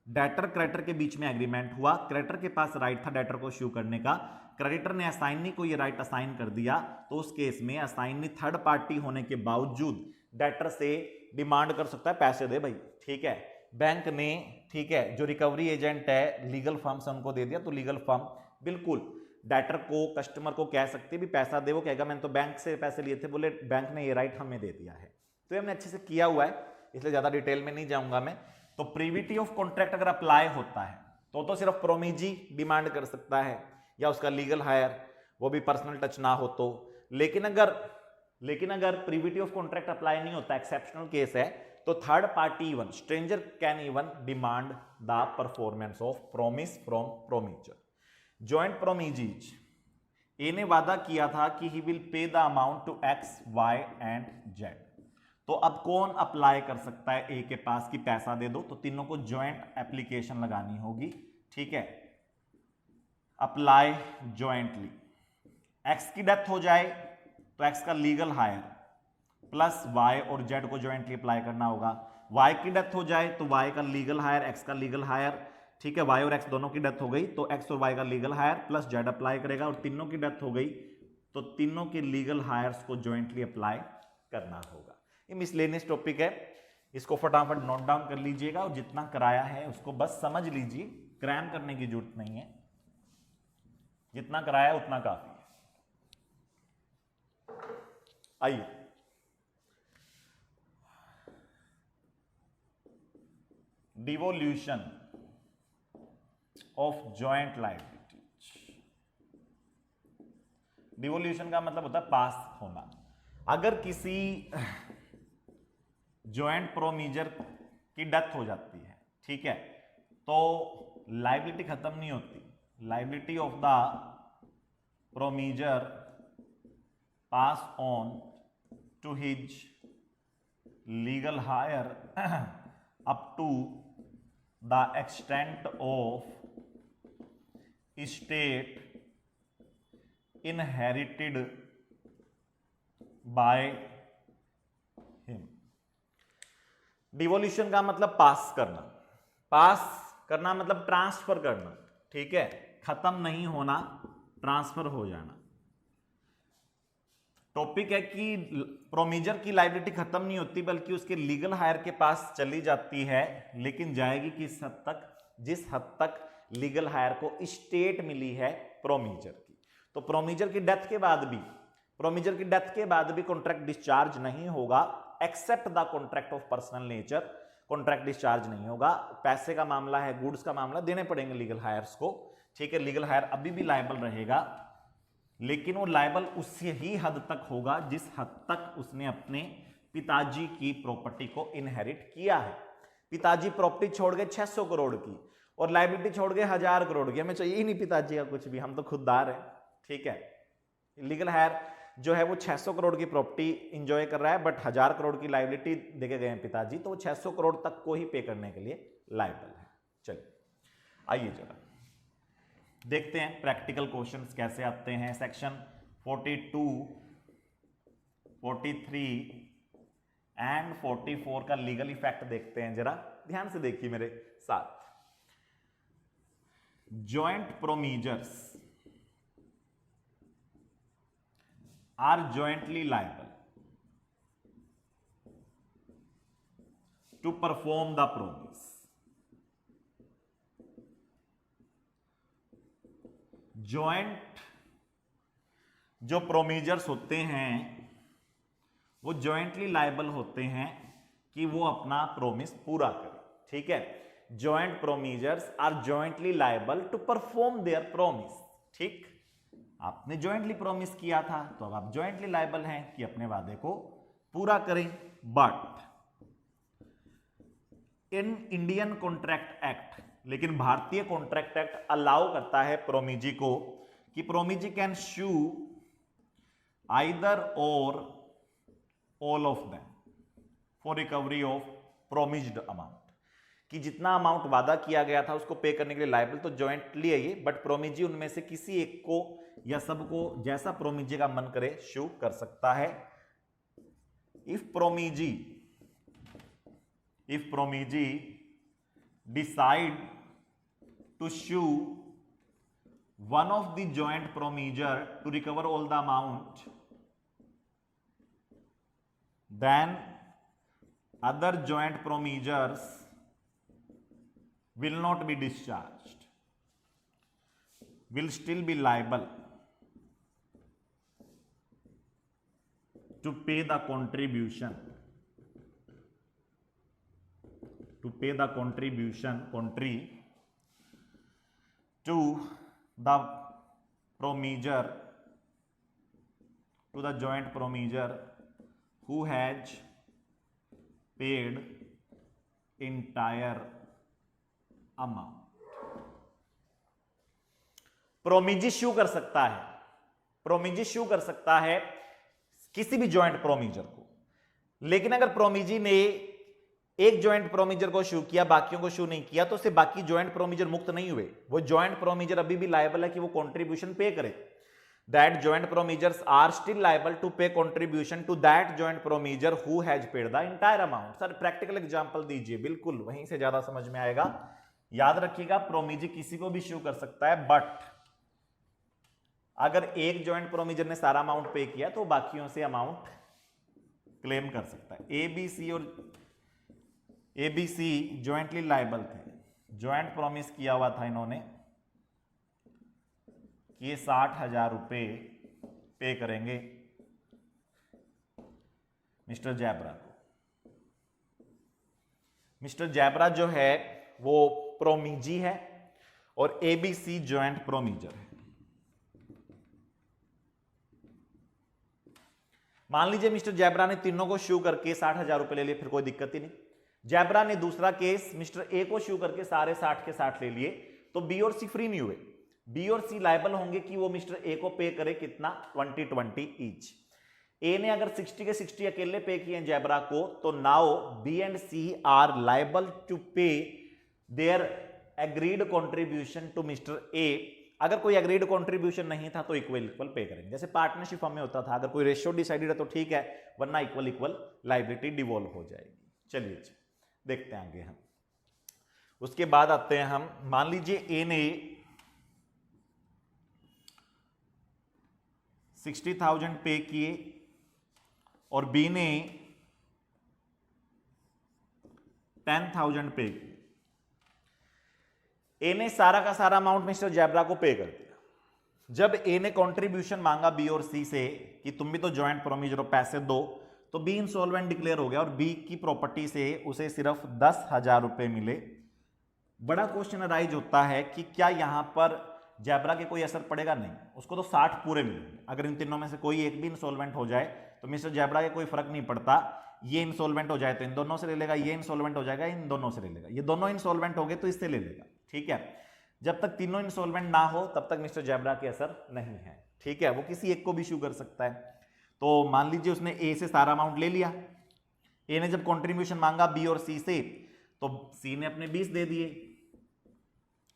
डेटर क्रेडिटर के बीच में एग्रीमेंट हुआ, क्रेडिटर के पास राइट था डेटर को इश्यू करने का, क्रेडिटर ने असाइनी को ये राइट असाइन कर दिया, तो उस केस में असाइनी थर्ड पार्टी होने के बावजूद डेटर से डिमांड कर सकता है पैसे दे भाई, ठीक है। बैंक ने, ठीक है, जो रिकवरी एजेंट है लीगल फर्म से उनको दे दिया, तो लीगल फर्म बिल्कुल डेटर को, कस्टमर को कह सकती है भी पैसा दे, वो कहेगा मैंने तो बैंक से पैसे लिए थे, बोले बैंक ने ये राइट हमें दे दिया है, तो ये हमने अच्छे से किया हुआ है, इसलिए ज्यादा डिटेल में नहीं जाऊंगा मैं। तो प्रीविटी ऑफ कॉन्ट्रैक्ट अगर अप्लाई होता है तो सिर्फ प्रोमीजी डिमांड कर सकता है या उसका लीगल हायर, वो भी पर्सनल टच ना हो तो। लेकिन अगर प्रीविटी ऑफ कॉन्ट्रैक्ट अप्लाई नहीं होता, एक्सेप्शनल केस है, तो third party even stranger can even demand the performance of promise from promisor. Joint promisees, A ने वादा किया था कि he will pay the amount to X Y and Z, तो अब कौन अप्लाई कर सकता है ए के पास कि पैसा दे दो, तो तीनों को जॉइंट एप्लीकेशन लगानी होगी, ठीक है। अप्लाई जॉइंटली, एक्स की डेथ हो जाए तो एक्स का लीगल हायर प्लस वाई और जेड को जॉइंटली अप्लाई करना होगा, वाई की डेथ हो जाए तो वाई का लीगल हायर, एक्स का लीगल हायर, ठीक है, वाई और एक्स दोनों की डेथ हो गई तो एक्स और वाई का legal heir plus Z apply करेगा, और तीनों की डेथ हो गई तो तीनों के लीगल हायर्स को जॉइंटली अप्लाई करना होगा। ये मिसलेनियस टॉपिक है, इसको फटाफट नोट डाउन कर लीजिएगा और जितना कराया है उसको बस समझ लीजिए, क्रैम करने की जरूरत नहीं है, जितना कराया उतना काफी है। आइए devolution of joint liabilities. Devolution का मतलब होता है पास होना। अगर किसी जॉइंट प्रोमीजर की डेथ हो जाती है, ठीक है, तो लायबिलिटी खत्म नहीं होती, liability of the promisor pass on to his legal heir up to the extent of state inherited by him. Devolution का मतलब पास करना मतलब ट्रांसफर करना, ठीक है। खत्म नहीं होना, ट्रांसफर हो जाना। टॉपिक है कि प्रोमीजर की लायबिलिटी खत्म नहीं होती बल्कि उसके लीगल हायर के पास चली जाती है, लेकिन जाएगी किस हद तक, जिस हद तक लीगल हायर को स्टेट मिली है प्रोमीजर की। तो प्रोमीजर की डेथ के बाद भी कॉन्ट्रैक्ट डिस्चार्ज नहीं होगा, except the contract of personal nature, contract discharge नहीं होगा। पैसे का मामला है, गुड्स का मामला, देने पड़ेंगे लीगल हायर्स को, ठीक है। लीगल हायर अभी भी लायबल रहेगा, लेकिन वो लायबल उसी ही हद तक होगा जिस हद तक उसने अपने पिताजी की प्रॉपर्टी को इनहेरिट किया है। पिताजी प्रॉपर्टी छोड़ गए 600 करोड़ की और लायबिलिटी छोड़ गए 1000 करोड़ की, हमें चाहिए ही नहीं पिताजी का कुछ भी, हम तो खुददार हैं, ठीक है। लीगल हायर जो है वो 600 करोड़ की प्रॉपर्टी इंजॉय कर रहा है, बट 1000 करोड़ की लायबिलिटी देके गए हैं पिताजी, तो वो 600 करोड़ तक को ही पे करने के लिए लायबल है। चलिए आइए जरा देखते हैं प्रैक्टिकल क्वेश्चंस कैसे आते हैं। सेक्शन 42, 43 एंड 44 का लीगल इफेक्ट देखते हैं, जरा ध्यान से देखिए मेरे साथ। Joint promisors are jointly liable to perform the promise. Joint जो प्रोमीजर्स होते हैं वो जॉइंटली लायबल होते हैं कि वो अपना प्रोमिस पूरा करें, ठीक है। Joint promisors are jointly liable to perform their promise, ठीक। आपने जॉइंटली प्रोमिस किया था तो अब आप जॉइंटली लायबल हैं कि अपने वादे को पूरा करें। But in Indian contract act, लेकिन भारतीय कॉन्ट्रैक्ट एक्ट अलाउ करता है प्रोमीजी को कि प्रोमीजी कैन शू आइदर और all of them for recovery of promised amount, कि जितना अमाउंट वादा किया गया था उसको पे करने के लिए लायबल तो जॉइंटली है ये, बट प्रोमीजी उनमें से किसी एक को या सबको जैसा प्रोमीजी का मन करे शू कर सकता है। If promisee decide to sue one of the joint promiser to recover all the amount, then other joint promisers will not be discharged, will still be liable to pay the contribution to the promiser, to the joint promiser who has paid entire amount। प्रोमीजी शू कर सकता है, प्रोमीजी शू कर सकता है किसी भी जॉइंट प्रोमीजर को, लेकिन अगर प्रोमीजी ने एक जॉइंट प्रोमीजर को शू किया बाकियों को शू नहीं किया तो उससे बाकी जॉइंट प्रोमीजर मुक्त नहीं हुए। वो जॉइंट प्रोमीजर अभी भी लायबल है कि वो कंट्रीब्यूशन पे करे। That joint promisors are still liable to pay contribution to that joint promisor who has paid the entire amount. Sir practical example दीजिए, बिल्कुल वहीं से ज्यादा समझ में आएगा। याद रखिएगा प्रोमीजी किसी को भी शू कर सकता है, बट अगर एक जॉइंट प्रोमीजर ने सारा अमाउंट पे किया तो बाकियों से अमाउंट क्लेम कर सकता है। एबीसी जॉइंटली लायबल थे, जॉइंट प्रॉमिस किया हुआ था इन्होंने कि ये 60,000 रुपए पे करेंगे मिस्टर जैबरा को। मिस्टर जैबरा जो है वो प्रोमीजी है और एबीसी जॉइंट प्रोमीजर है। मान लीजिए मिस्टर जैबरा ने तीनों को शू करके 60,000 रुपए ले लिए, फिर कोई दिक्कत ही नहीं। जैबरा ने दूसरा केस मिस्टर ए को शू करके सारे 60 के 60 ले लिए, तो बी और सी फ्री नहीं हुए। बी और सी लायबल होंगे कि वो मिस्टर ए को पे करे कितना, 20-20 ईच। ए ने अगर 60 के 60 अकेले पे किए जैबरा को, तो now B and C are liable to pay their agreed contribution to mister A. अगर कोई एग्रीड कॉन्ट्रीब्यूशन नहीं था तो इक्वल इक्वल पे करेंगे। जैसे पार्टनरशिप हमें होता था, अगर कोई रेशियो डिसाइडेड है तो ठीक है, वरना इक्वल इक्वल लायबिलिटी डिवॉल्व हो जाएगी। चलिए देखते हैं आगे हम। उसके बाद आते हैं हम, मान लीजिए ए ने 60,000 पे किए और बी ने 10,000 पे किए। ए ने सारा का सारा अमाउंट मिस्टर जैबरा को पे कर दिया। जब ए ने कंट्रीब्यूशन मांगा बी और सी से कि तुम भी तो जॉइंट प्रोमीजर हो, पैसे दो, तो बी इंसॉल्वेंट डिक्लेयर हो गया और बी की प्रॉपर्टी से उसे सिर्फ 10,000 रुपए मिले। बड़ा क्वेश्चन अराइज होता है कि क्या यहां पर जैबरा के कोई असर पड़ेगा? नहीं, उसको तो 60 पूरे मिलेंगे। अगर इन तीनों में से कोई एक भी इंसॉल्वेंट हो जाए तो मिस्टर जैबरा के कोई फर्क नहीं पड़ता। ये इंसॉल्वेंट हो जाए तो इन दोनों से ले लेगा, ये इंसॉल्वेंट हो जाएगा इन दोनों से ले लेगा, ये दोनों इंसॉल्वेंट हो गए तो इससे ले लेगा। ठीक है, जब तक तीनों इंसॉल्वेंट ना हो तब तक मिस्टर जैबरा के असर नहीं है। ठीक है, वो किसी एक को भी इशू कर सकता है। तो मान लीजिए उसने ए से सारा अमाउंट ले लिया। ए ने जब कंट्रीब्यूशन मांगा बी और सी से तो सी ने अपने 20 दे दिए।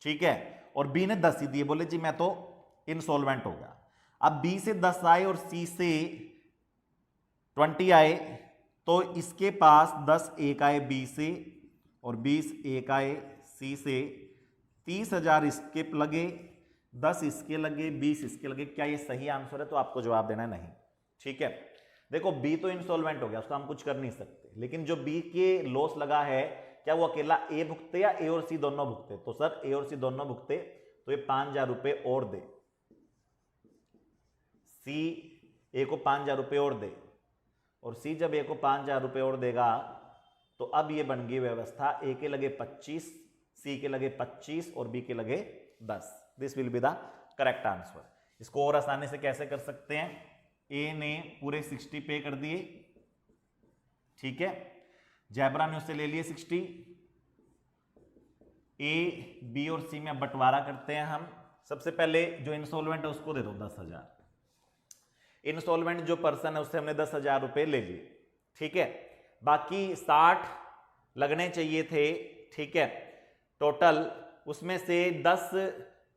ठीक है, और बी ने 10 ही दिए, बोले जी मैं तो इंसॉल्वेंट हो गया। अब बी से 10 आए और सी से 20 आए तो इसके पास 10 एक आए बी से और 20 एक आए सी से। 30,000 इसके लगे, 10 इसके लगे, 20 इसके लगे। क्या ये सही आंसर है? तो आपको जवाब देना है नहीं। ठीक है, देखो बी तो इंसॉल्वेंट हो गया, उसका हम कुछ कर नहीं सकते, लेकिन जो बी के लॉस लगा है क्या वो अकेला ए भुगते या ए और सी दोनों भुगते? तो सर ए और सी दोनों भुगते, तो ये 5,000 रुपए और दे, सी ए को 5,000 रुपए और दे, और सी जब ए को 5,000 रुपए और देगा तो अब ये बन गई व्यवस्था, ए के लगे 25, सी के लगे 25 और बी के लगे 10। This will be the correct answer. इसको और आसानी से कैसे कर सकते हैं? ए ने पूरे 60 पे कर दिए। ठीक है, जैबरा ने उससे ले लिए 60। ए बी और सी में बंटवारा करते हैं हम। सबसे पहले जो इंसॉल्वेंट है उसको दे दो 10,000। इंसॉल्वेंट जो पर्सन है उससे हमने 10,000 रुपए ले लिए। ठीक है, बाकी 60 लगने चाहिए थे। ठीक है, टोटल उसमें से 10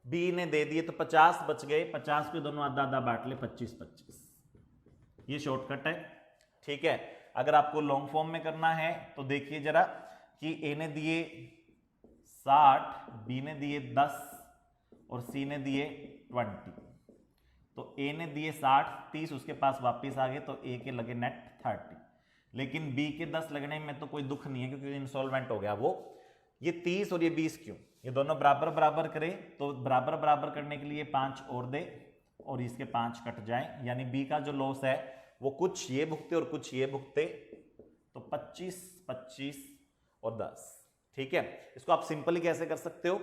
बी ने दे दिए तो 50 बच गए। 50 पे दोनों आधा आधा बांट ले, 25-25। ये शॉर्टकट है। ठीक है, अगर आपको लॉन्ग फॉर्म में करना है तो देखिए जरा कि ए ने दिए 60, बी ने दिए 10 और सी ने दिए 20। तो ए ने दिए 60, 30 उसके पास वापस आ गए तो ए के लगे नेट 30। लेकिन बी के 10 लगने में तो कोई दुख नहीं है क्योंकि इंसॉल्वेंट हो गया वो। ये 30 और ये 20 क्यों? ये दोनों बराबर बराबर करे तो बराबर बराबर करने के लिए 5 और दे और इसके 5 कट जाए, यानी बी का जो लॉस है वो कुछ ये भुगते और कुछ ये भुगते, तो 25, 25 और 10। ठीक है, इसको आप सिंपली कैसे कर सकते हो?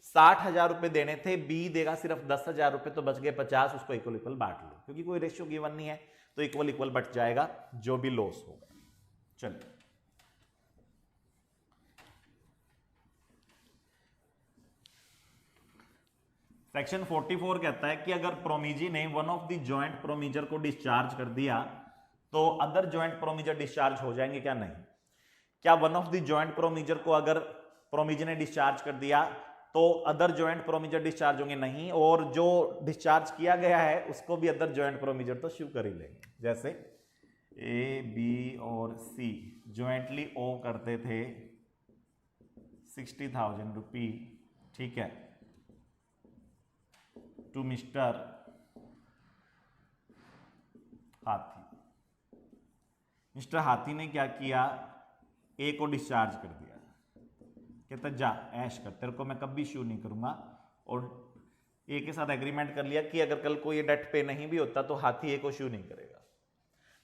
60,000 रुपए देने थे, बी देगा सिर्फ 10,000 रुपए, तो बच गए 50, उसको इक्वल इक्वल बांट लो, क्योंकि कोई रेशियो गिवन नहीं है तो इक्वल इक्वल बट जाएगा जो भी लॉस होगा। चलिए सेक्शन 44 कहता है कि अगर प्रोमीजी ने वन ऑफ द जॉइंट प्रोमीजर को डिस्चार्ज कर दिया तो अदर जॉइंट प्रोमीजर डिस्चार्ज हो जाएंगे क्या? नहीं। क्या वन ऑफ द जॉइंट प्रोमीजर को अगर प्रोमीजर ने डिस्चार्ज कर दिया तो अदर जॉइंट प्रोमीजर डिस्चार्ज होंगे? नहीं। और जो डिस्चार्ज किया गया है उसको भी अदर जॉइंट प्रोमीजर तो शू कर ही लेंगे। जैसे ए बी और सी ज्वाइंटली ओ करते थे 60,000 रुपी। ठीक है, टू मिस्टर हाथी। मिस्टर हाथी ने क्या किया? ए को डिस्चार्ज कर दिया, कहता जा ऐश कर, तेरे को मैं कभी इशू नहीं करूंगा। और ए के साथ एग्रीमेंट कर लिया कि अगर कल को ये डेट पे नहीं भी होता तो हाथी ए को इशू नहीं करेगा।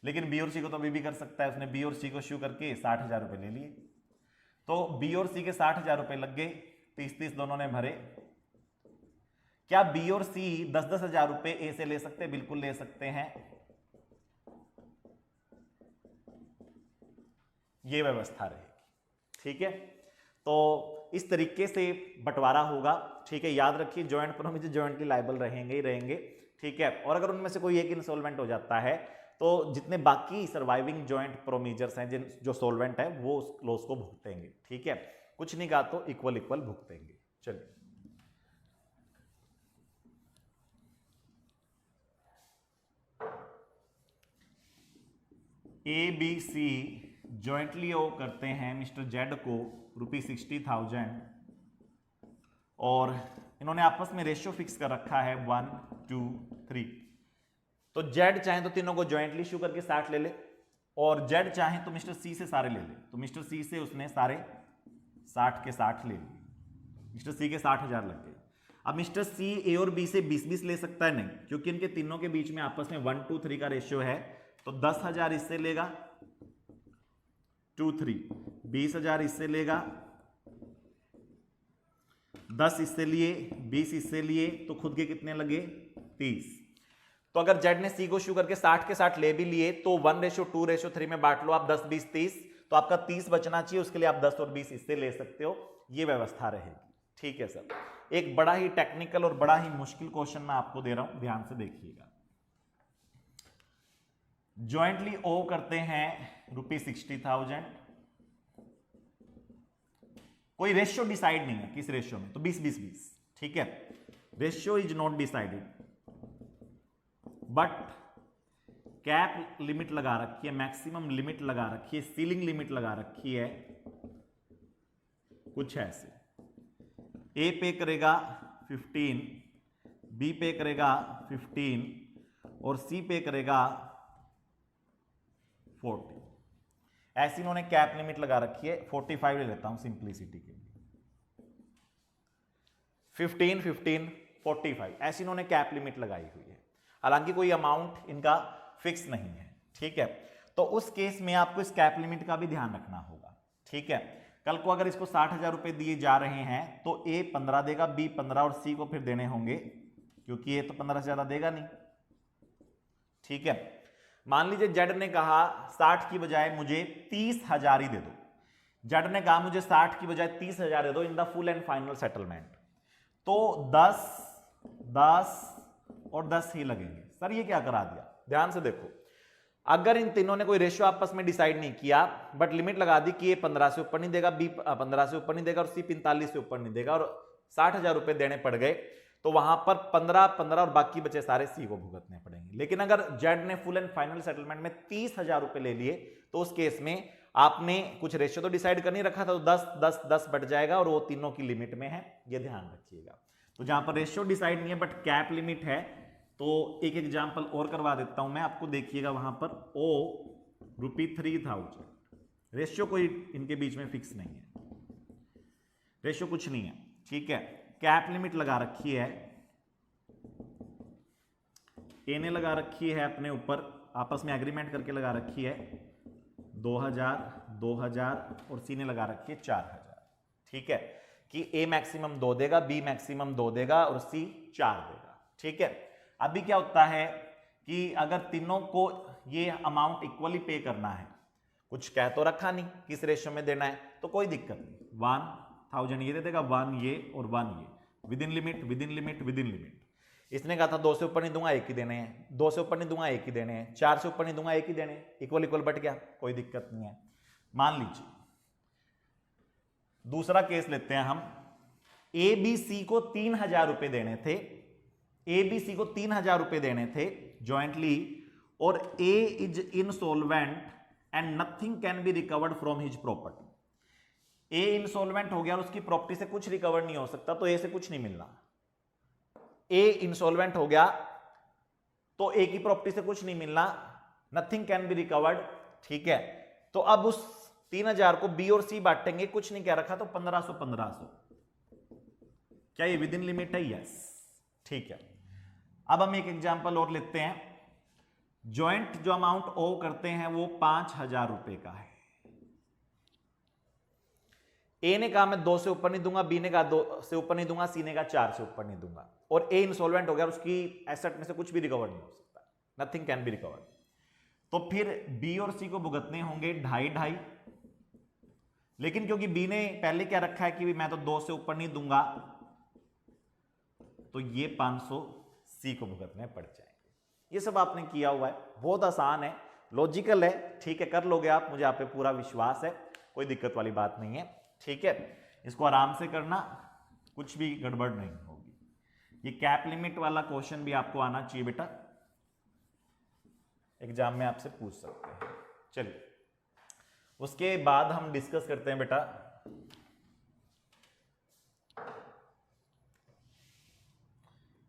लेकिन बी और सी को तो अभी भी कर सकता है। उसने बी और सी को इशू करके 60,000 रुपए ले लिए, तो बी और सी के 60,000 रुपए लग गए, 30-30 दोनों ने भरे। क्या बी और सी 10-10 हजार रुपए ए से ले सकते हैं? बिल्कुल ले सकते हैं। ये व्यवस्था रहेगी। ठीक है, तो इस तरीके से बंटवारा होगा। ठीक है, याद रखिए जॉइंट प्रोमीजर जॉइंटली लायबल रहेंगे ही रहेंगे। ठीक है, और अगर उनमें से कोई एक इंसॉल्वेंट हो जाता है तो जितने बाकी सर्वाइविंग जॉइंट प्रोमीजर्स हैं जो सोल्वेंट है वो उस लॉस को भुगतेंगे। ठीक है, कुछ नहीं कहा तो इक्वल इक्वल भुगतेंगे। चलिए ए बी सी ज्वाइंटली ओ करते हैं मिस्टर जेड को ₹60,000 और इन्होंने आपस में रेशियो फिक्स कर रखा है 1, 2, 3। तो जेड चाहे तो तीनों को ज्वाइंटली इश्यू करके 60 ले ले, और जेड चाहे तो मिस्टर सी से सारे ले ले। तो मिस्टर सी से उसने सारे 60 के 60 ले लिए, मिस्टर सी के 60,000 लग गए। अब मिस्टर सी ए और बी से 20-20 ले सकता है नहीं, क्योंकि इनके तीनों के बीच में आपस में 1-2-3 का रेशियो है। तो 10,000 इससे लेगा, 2-3 20,000 इससे लेगा, 10 इससे लिए, 20 इससे लिए, तो खुद के कितने लगे 30। तो अगर जेड ने सी को इश्यू करके 60 के 60 ले भी लिए तो 1:2:3 में बांट लो आप 10 20 30, तो आपका 30 बचना चाहिए, उसके लिए आप 10 और 20 इससे ले सकते हो, ये व्यवस्था रहेगी। ठीक है सर, एक बड़ा ही टेक्निकल और बड़ा ही मुश्किल क्वेश्चन मैं आपको दे रहा हूं, ध्यान से देखिएगा। ज्वाइंटली ओ करते हैं ₹60,000, कोई रेशियो डिसाइड नहीं है किस रेशियो में, तो 20-20-20, ठीक है। Ratio is not decided, but cap limit लगा रखी है, मैक्सिमम लिमिट लगा रखी है, सीलिंग लिमिट लगा रखी है कुछ ऐसे। ए पे करेगा 15, बी पे करेगा 15 और सी पे करेगा 40। ऐसी इन्होंने कैप लिमिट लगा रखी है। 45 ले लेता हूं सिंप्लिसिटी के लिए, 15 15 45 ऐसी इन्होंने कैप लिमिट लगाई हुई है। हालांकि कोई अमाउंट इनका फिक्स नहीं है, ठीक है। तो उस केस में आपको इस कैप लिमिट का भी ध्यान रखना होगा, ठीक है। कल को अगर इसको 60,000 रुपए दिए जा रहे हैं तो ए 15 देगा, बी 15 और सी को फिर देने होंगे, क्योंकि ये तो 15 से ज्यादा देगा नहीं, ठीक है। मान लीजिए जेड ने कहा 60 की बजाय मुझे 30,000 ही दे दो, जेड ने कहा मुझे 60 की बजाय 30,000 दे दो in the full and final settlement, तो 10 10 और 10 ही लगेंगे। सर ये क्या करा दिया, ध्यान से देखो, अगर इन तीनों ने कोई रेशियो आपस में डिसाइड नहीं किया, बट लिमिट लगा दी कि ये 15 से ऊपर नहीं देगा, बी 15 से ऊपर नहीं देगा और सी 45 से ऊपर नहीं देगा, और 60,000 रुपए देने पड़ गए, तो वहां पर 15 और बाकी बचे सारे सी को भुगतने पड़ेंगे। लेकिन अगर जेड ने फुल एंड फाइनल सेटलमेंट में 30,000 रुपए ले लिए, तो उस केस में आपने कुछ रेशियो तो डिसाइड कर नहीं रखा था, तो 10 10 10 बढ़ जाएगा और वो तीनों की लिमिट में है, ये ध्यान रखिएगा। तो जहां पर रेशियो डिसाइड नहीं है बट कैप लिमिट है, तो एक एग्जांपल और करवा देता हूं मैं आपको, देखिएगा वहां पर ओ ₹3,000, रेशियो कोई इनके बीच में फिक्स नहीं है, रेशियो कुछ नहीं है, ठीक है। कैप लिमिट लगा रखी है, ए ने लगा रखी है अपने ऊपर, आपस में एग्रीमेंट करके लगा रखी है 2,000 और सी ने लगा रखी है 4,000, ठीक है, कि ए मैक्सिमम 2 देगा, बी मैक्सिमम 2 देगा और सी 4 देगा, ठीक है। अभी क्या होता है कि अगर तीनों को ये अमाउंट इक्वली पे करना है, कुछ कह तो रखा नहीं किस रेशियो में देना है, तो कोई दिक्कत नहीं, 1,000 ये दे देगा, 1 ये और 1 ये, with in limit with in limit with in limit. इसने कहा था 2 से ऊपर नहीं दूंगा, 1 ही देने हैं, 2 से ऊपर नहीं दूंगा, 1 ही देने हैं, 4 से ऊपर नहीं दूंगा, 1 ही देने, इक्वल इक्वल बट गया, कोई दिक्कत नहीं है। मान लीजिए दूसरा केस लेते हैं हम, ए बी सी को 3,000 रुपए देने थे, ए बी सी को 3,000 रुपए देने थे ज्वाइंटली, और A is insolvent and nothing can be recovered from his property. A insolvent हो गया और उसकी प्रॉपर्टी से कुछ रिकवर नहीं हो सकता, तो ए से कुछ नहीं मिलना। ए इंसॉल्वेंट हो गया तो ए की प्रॉपर्टी से कुछ नहीं मिलना, नथिंग कैन बी रिकवर्ड, ठीक है। तो अब उस 3,000 को बी और सी बांटेंगे, कुछ नहीं कह रखा, तो 1,500 क्या ये विद इन लिमिट है? यस, ठीक है। अब हम एक एग्जांपल और लेते हैं, ज्वाइंट जो अमाउंट ओ करते हैं वो 5,000 रुपए का है। ए ने कहा मैं 2 से ऊपर नहीं दूंगा, बी ने कहा 2 से ऊपर नहीं दूंगा, सी ने कहा 4 से ऊपर नहीं दूंगा, और ए इंसॉल्वेंट हो गया, उसकी एसेट में से कुछ भी रिकवर नहीं हो सकता, नथिंग कैन बी रिकवर्ड। तो फिर बी और सी को भुगतने होंगे 2.5, लेकिन क्योंकि बी ने पहले क्या रखा है कि मैं तो 2 से ऊपर नहीं दूंगा, तो ये 500 सी को भुगतने पड़ जाएंगे। ये सब आपने किया हुआ है, बहुत आसान है, लॉजिकल है, ठीक है, कर लोगे आप, मुझे आप पे पूरा विश्वास है, कोई दिक्कत वाली बात नहीं है, ठीक है। इसको आराम से करना, कुछ भी गड़बड़ नहीं होगी। ये कैप लिमिट वाला क्वेश्चन भी आपको आना चाहिए बेटा, एग्जाम में आपसे पूछ सकते हैं। चलिए उसके बाद हम डिस्कस करते हैं बेटा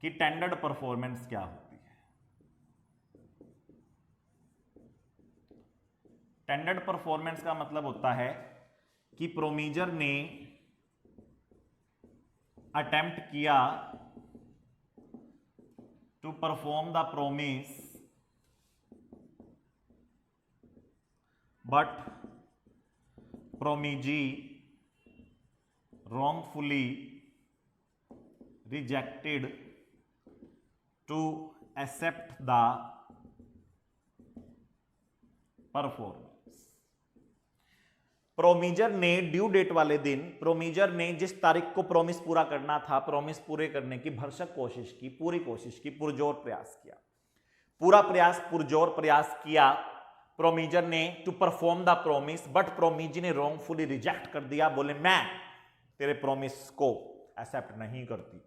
कि टेंडर्ड परफॉर्मेंस क्या होती है। टेंडर्ड परफॉर्मेंस का मतलब होता है कि प्रोमीजर ने अटेम्प्ट किया to perform the promise but promisee wrongfully rejected to accept the performance। Promisor ने ड्यू डेट वाले दिन प्रोमीजर ने जिस तारीख को प्रोमिस पूरा करना था, प्रोमिस पूरे करने की भरसक कोशिश की, पूरी कोशिश की, पुरजोर प्रयास किया, पूरा प्रयास पुरजोर प्रयास किया प्रोमीजर ने to perform the promise, but promisee ने रॉन्गफुली रिजेक्ट कर दिया, बोले मैं तेरे प्रोमिस को एक्सेप्ट नहीं करती,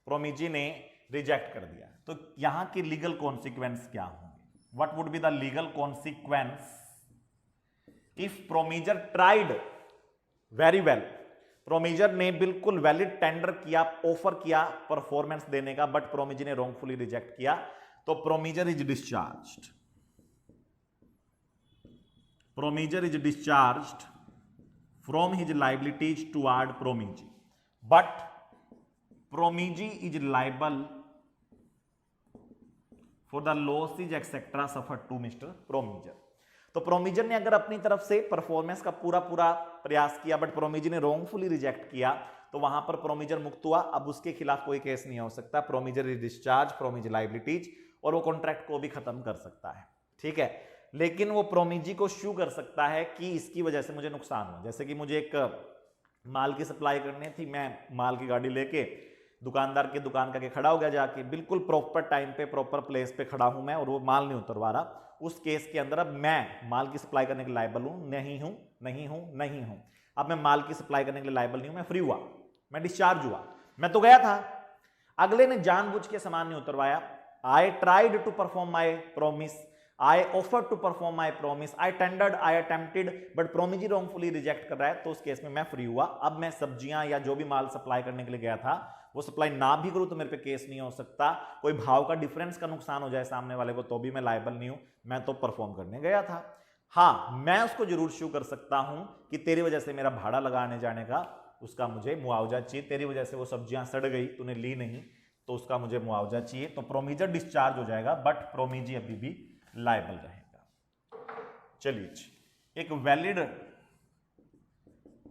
प्रोमीजी ने रिजेक्ट कर दिया। तो यहां की लीगल कॉन्सिक्वेंस क्या होंगे? What would be the legal consequence if promisor tried very well, promisor ने बिल्कुल वैलिड टेंडर किया, ऑफर किया परफॉर्मेंस देने का, बट प्रोमीजी ने रॉन्गफुली रिजेक्ट किया, तो promisor is discharged, promisor is discharged from his liabilities toward Promiji, but Promiji is liable for the losses etc suffered to Mr. Promijor। तो प्रोमीजर ने अगर अपनी तरफ से परफॉर्मेंस का पूरा प्रयास किया, बट प्रोमीजी ने रॉन्गफुली रिजेक्ट किया, तो वहां पर प्रोमीजर मुक्त हुआ, अब उसके खिलाफ कोई केस नहीं हो सकता, प्रोमीजर इज डिस्चार्ज, प्रोमीजी लाइबिलिटीज, और वो कॉन्ट्रैक्ट को भी खत्म कर सकता है, ठीक है। लेकिन वो प्रोमीजी को शू कर सकता है कि इसकी वजह से मुझे नुकसान हुआ, जैसे कि मुझे एक माल की सप्लाई करनी थी, मैं माल की गाड़ी लेके दुकानदार के दुकान का के खड़ा हो गया, जाके बिल्कुल प्रॉपर टाइम पे प्रॉपर प्लेस पे खड़ा हूं मैं, और वो माल नहीं उतरवा रहा, उस केस के अंदर अब मैं माल की सप्लाई करने के लायबल हूं, नहीं हूं, नहीं हूं, नहीं हूं, अब मैं माल की सप्लाई करने के लिए लायबल नहीं हूं, मैं फ्री हुआ, मैं डिस्चार्ज हुआ, मैं तो गया था, अगले ने जानबूझ के सामान नहीं उतरवाया, I tried to perform my promise, I offered to perform my promise, I tendered, I attempted, but प्रोमीजी wrongfully reject कर रहा है, तो उस केस में मैं फ्री हुआ, अब मैं सब्जियां या जो भी माल सप्लाई करने के लिए गया था वो सप्लाई ना भी करूं तो मेरे पे केस नहीं हो सकता, कोई भाव का डिफरेंस का नुकसान हो जाए सामने वाले को तो भी मैं लायबल नहीं हूं, मैं तो परफॉर्म करने गया था। हाँ, मैं उसको जरूर शू कर सकता हूं कि तेरी वजह से मेरा भाड़ा लगाने जाने का उसका मुझे मुआवजा चाहिए, तेरी वजह से वो सब्जियां सड़ गई, तूने ली नहीं तो उसका मुझे मुआवजा चाहिए, तो प्रोमीजर डिस्चार्ज हो जाएगा, बट प्रोमीजी अभी भी लायबल रहेगा। चलिए, एक वैलिड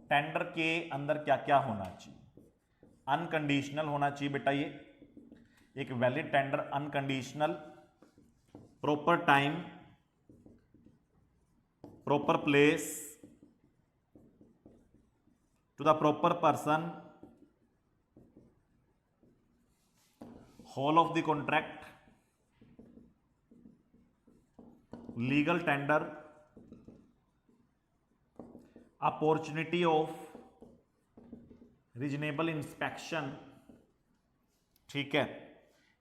टेंडर के अंदर क्या क्या होना चाहिए? अनकंडीशनल होना चाहिए बेटा, ये एक valid tender unconditional, proper time, proper place, to the proper person, whole of the contract, legal tender, opportunity of reasonable inspection, ठीक है,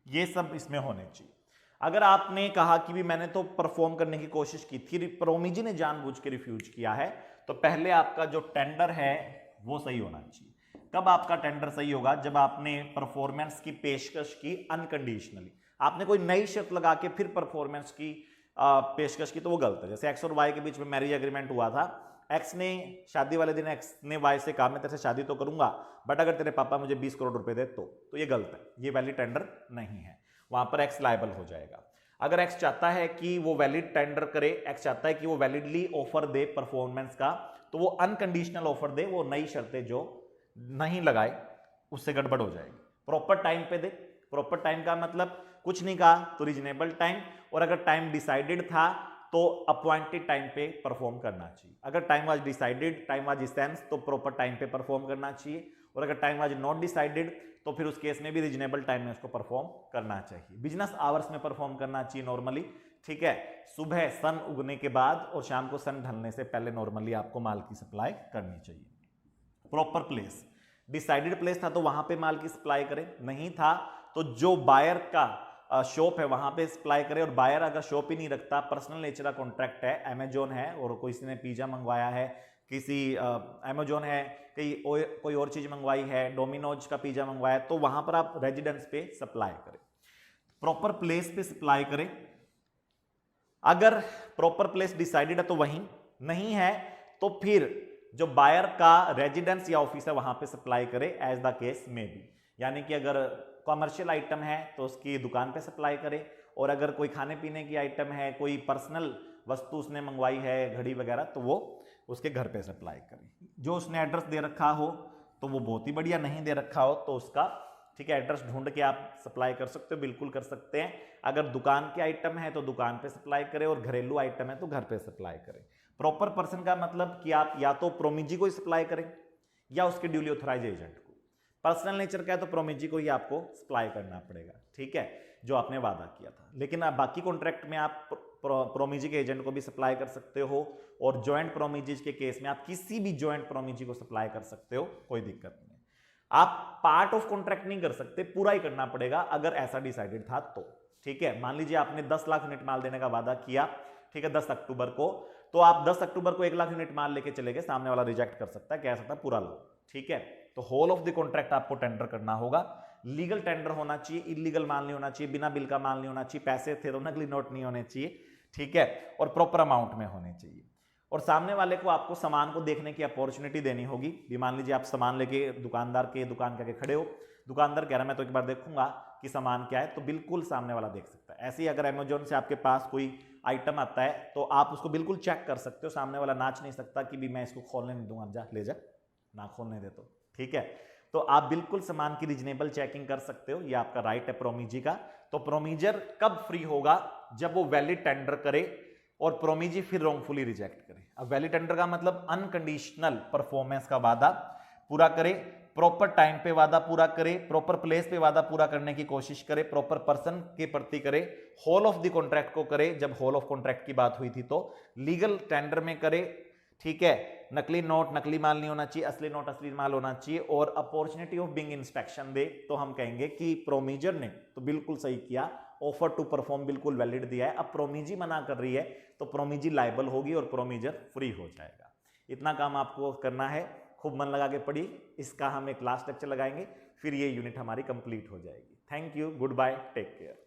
ये सब इसमें होने चाहिए। अगर आपने कहा कि भी मैंने तो परफॉर्म करने की कोशिश की थी, प्रोमीजी ने जानबूझ के रिफ्यूज किया है, तो पहले आपका जो टेंडर है वो सही होना चाहिए। कब आपका टेंडर सही होगा? जब आपने परफॉर्मेंस की पेशकश की अनकंडीशनली, आपने कोई नई शर्त लगा के फिर परफॉर्मेंस की पेशकश की, तो वो गलत है। जैसे एक्स और वाई के बीच में मैरिज एग्रीमेंट हुआ था, एक्स ने शादी वाले दिन एक्स ने वाई से कहा मैं तेरे से शादी तो करूंगा, बट अगर तेरे पापा मुझे 20 करोड़ रुपए दे तो ये गलत है, ये वैलिड टेंडर नहीं है, वहां पर एक्स लायबल हो जाएगा। अगर एक्स चाहता है कि वो वैलिड टेंडर करे, एक्स चाहता है कि वो वैलिडली ऑफर दे परफॉर्मेंस का, तो वो अनकंडीशनल ऑफर दे, वो नई शर्तें जो नहीं लगाए उससे गड़बड़ हो जाएगी। प्रॉपर टाइम पे दे, प्रॉपर टाइम का मतलब कुछ नहीं कहा तो रीजनेबल टाइम, और अगर टाइम डिसाइडेड था तो अपॉइंटेड टाइम पे परफॉर्म करना चाहिए। अगर time was decided, time was essence, तो प्रॉपर टाइम पे परफॉर्म करना चाहिए, और अगर टाइम वाज नॉट डिसाइडेड तो फिर उस केस में भी रीजनेबल टाइम में उसको परफॉर्म करना चाहिए। बिजनेस आवर्स में परफॉर्म करना चाहिए नॉर्मली, ठीक है, सुबह सन उगने के बाद और शाम को सन ढलने से पहले नॉर्मली आपको माल की सप्लाई करनी चाहिए। प्रॉपर प्लेस, डिसाइडेड प्लेस था तो वहां पे माल की सप्लाई करें, नहीं था तो जो बायर का शॉप है वहां पे सप्लाई करे, और बायर अगर शॉप ही नहीं रखता, पर्सनल नेचर का कॉन्ट्रैक्ट है, अमेजोन है और किसी ने पिज्जा मंगवाया है, किसी अमेजोन है, कोई और चीज मंगवाई है, डोमिनोज का पिज्जा मंगवाया, तो वहां पर आप रेजिडेंस पे सप्लाई करें, प्रॉपर प्लेस पे सप्लाई करें। अगर प्रॉपर प्लेस डिसाइडेड है तो वहीं, नहीं है तो फिर जो बायर का रेजिडेंस या ऑफिस है वहां पे सप्लाई करे, एज द केस में बी। यानी कि अगर कॉमर्शियल आइटम है तो उसकी दुकान पे सप्लाई करे, और अगर कोई खाने पीने की आइटम है, कोई पर्सनल वस्तु उसने मंगवाई है, घड़ी वगैरह, तो वो उसके घर पे सप्लाई करे। जो उसने एड्रेस दे रखा हो तो वो बहुत ही बढ़िया, नहीं दे रखा हो तो उसका ठीक है एड्रेस ढूंढ के आप सप्लाई कर सकते हो, बिल्कुल कर सकते हैं। अगर दुकान के आइटम है तो दुकान पे सप्लाई करें, और घरेलू आइटम है तो घर पे सप्लाई करें। प्रॉपर पर्सन का मतलब कि आप या तो प्रोमिजी को ही सप्लाई करें या उसके ड्यूली ऑथराइज एजेंट को। पर्सनल नेचर का है तो प्रोमिजी को ही आपको सप्लाई करना पड़ेगा, ठीक है, जो आपने वादा किया था। लेकिन आप बाकी कॉन्ट्रैक्ट में आप प्रोमिजी के एजेंट को भी सप्लाई कर सकते हो, और ज्वाइंट प्रोमिजी के केस में आप किसी भी ज्वाइंट प्रोमिजी को सप्लाई कर सकते हो, कोई दिक्कत नहीं है। आप पार्ट ऑफ कॉन्ट्रैक्ट नहीं कर सकते, पूरा ही करना पड़ेगा अगर ऐसा डिसाइडेड था तो, ठीक है। मान लीजिए आपने 10 लाख यूनिट माल देने का वादा किया, ठीक है, 10 अक्टूबर को, तो आप 10 अक्टूबर को 1 लाख यूनिट माल लेके चले गए, सामने वाला रिजेक्ट कर सकता है, कह सकता है पूरा लो, ठीक है। तो होल ऑफ द कॉन्ट्रैक्ट आपको टेंडर करना होगा। लीगल टेंडर होना चाहिए, इलीगल माल नहीं होना चाहिए, बिना बिल का माल नहीं होना चाहिए, पैसे थे तो नकली नोट नहीं होने चाहिए, ठीक है, और प्रॉपर अमाउंट में होने चाहिए। और सामने वाले को आपको सामान को देखने की अपॉर्चुनिटी देनी होगी। भी मान लीजिए आप सामान लेके दुकानदार के दुकान के आगे खड़े हो, दुकानदार कह रहा है मैं तो एक बार देखूंगा कि सामान क्या है, तो बिल्कुल सामने वाला देख सकता है। ऐसे ही अगर अमेजोन से आपके पास कोई आइटम आता है तो आप उसको बिल्कुल चेक कर सकते हो, सामने वाला नाच नहीं सकता कि भी मैं इसको खोलने नहीं दूंगा, जा ले जा, ना खोलने दे तो, ठीक है। तो आप बिल्कुल सामान की रीजनेबल चेकिंग कर सकते हो, ये आपका राइट है प्रोमिजी का। तो प्रोमीजर कब फ्री होगा? जब वो वैलिड टेंडर करे और प्रोमिजी फिर रॉन्गफुली रिजेक्ट करे। अब वैलिड टेंडर का मतलब अनकंडीशनल परफॉर्मेंस का वादा पूरा करे, प्रॉपर टाइम पे वादा पूरा करे, प्रॉपर प्लेस पे वादा पूरा करने की कोशिश करे, प्रॉपर पर्सन के प्रति करे, होल ऑफ द कॉन्ट्रैक्ट को करे। जब होल ऑफ कॉन्ट्रैक्ट की बात हुई थी तो लीगल टेंडर में करे, ठीक है। नकली नोट नकली माल नहीं होना चाहिए, असली नोट असली माल होना चाहिए, और अपॉर्चुनिटी ऑफ बिंग इंस्पेक्शन दे। तो हम कहेंगे कि प्रोमीजर ने तो बिल्कुल सही किया, ऑफर टू परफॉर्म बिल्कुल वैलिड दिया है। अब प्रोमिजी मना कर रही है तो प्रोमिजी लायबल होगी और प्रोमीजर फ्री हो जाएगा। इतना काम आपको करना है, खूब मन लगा के पढ़िए। इसका हम एक लास्ट लेक्चर लगाएंगे, फिर ये यूनिट हमारी कंप्लीट हो जाएगी। Thank you, good bye, take care.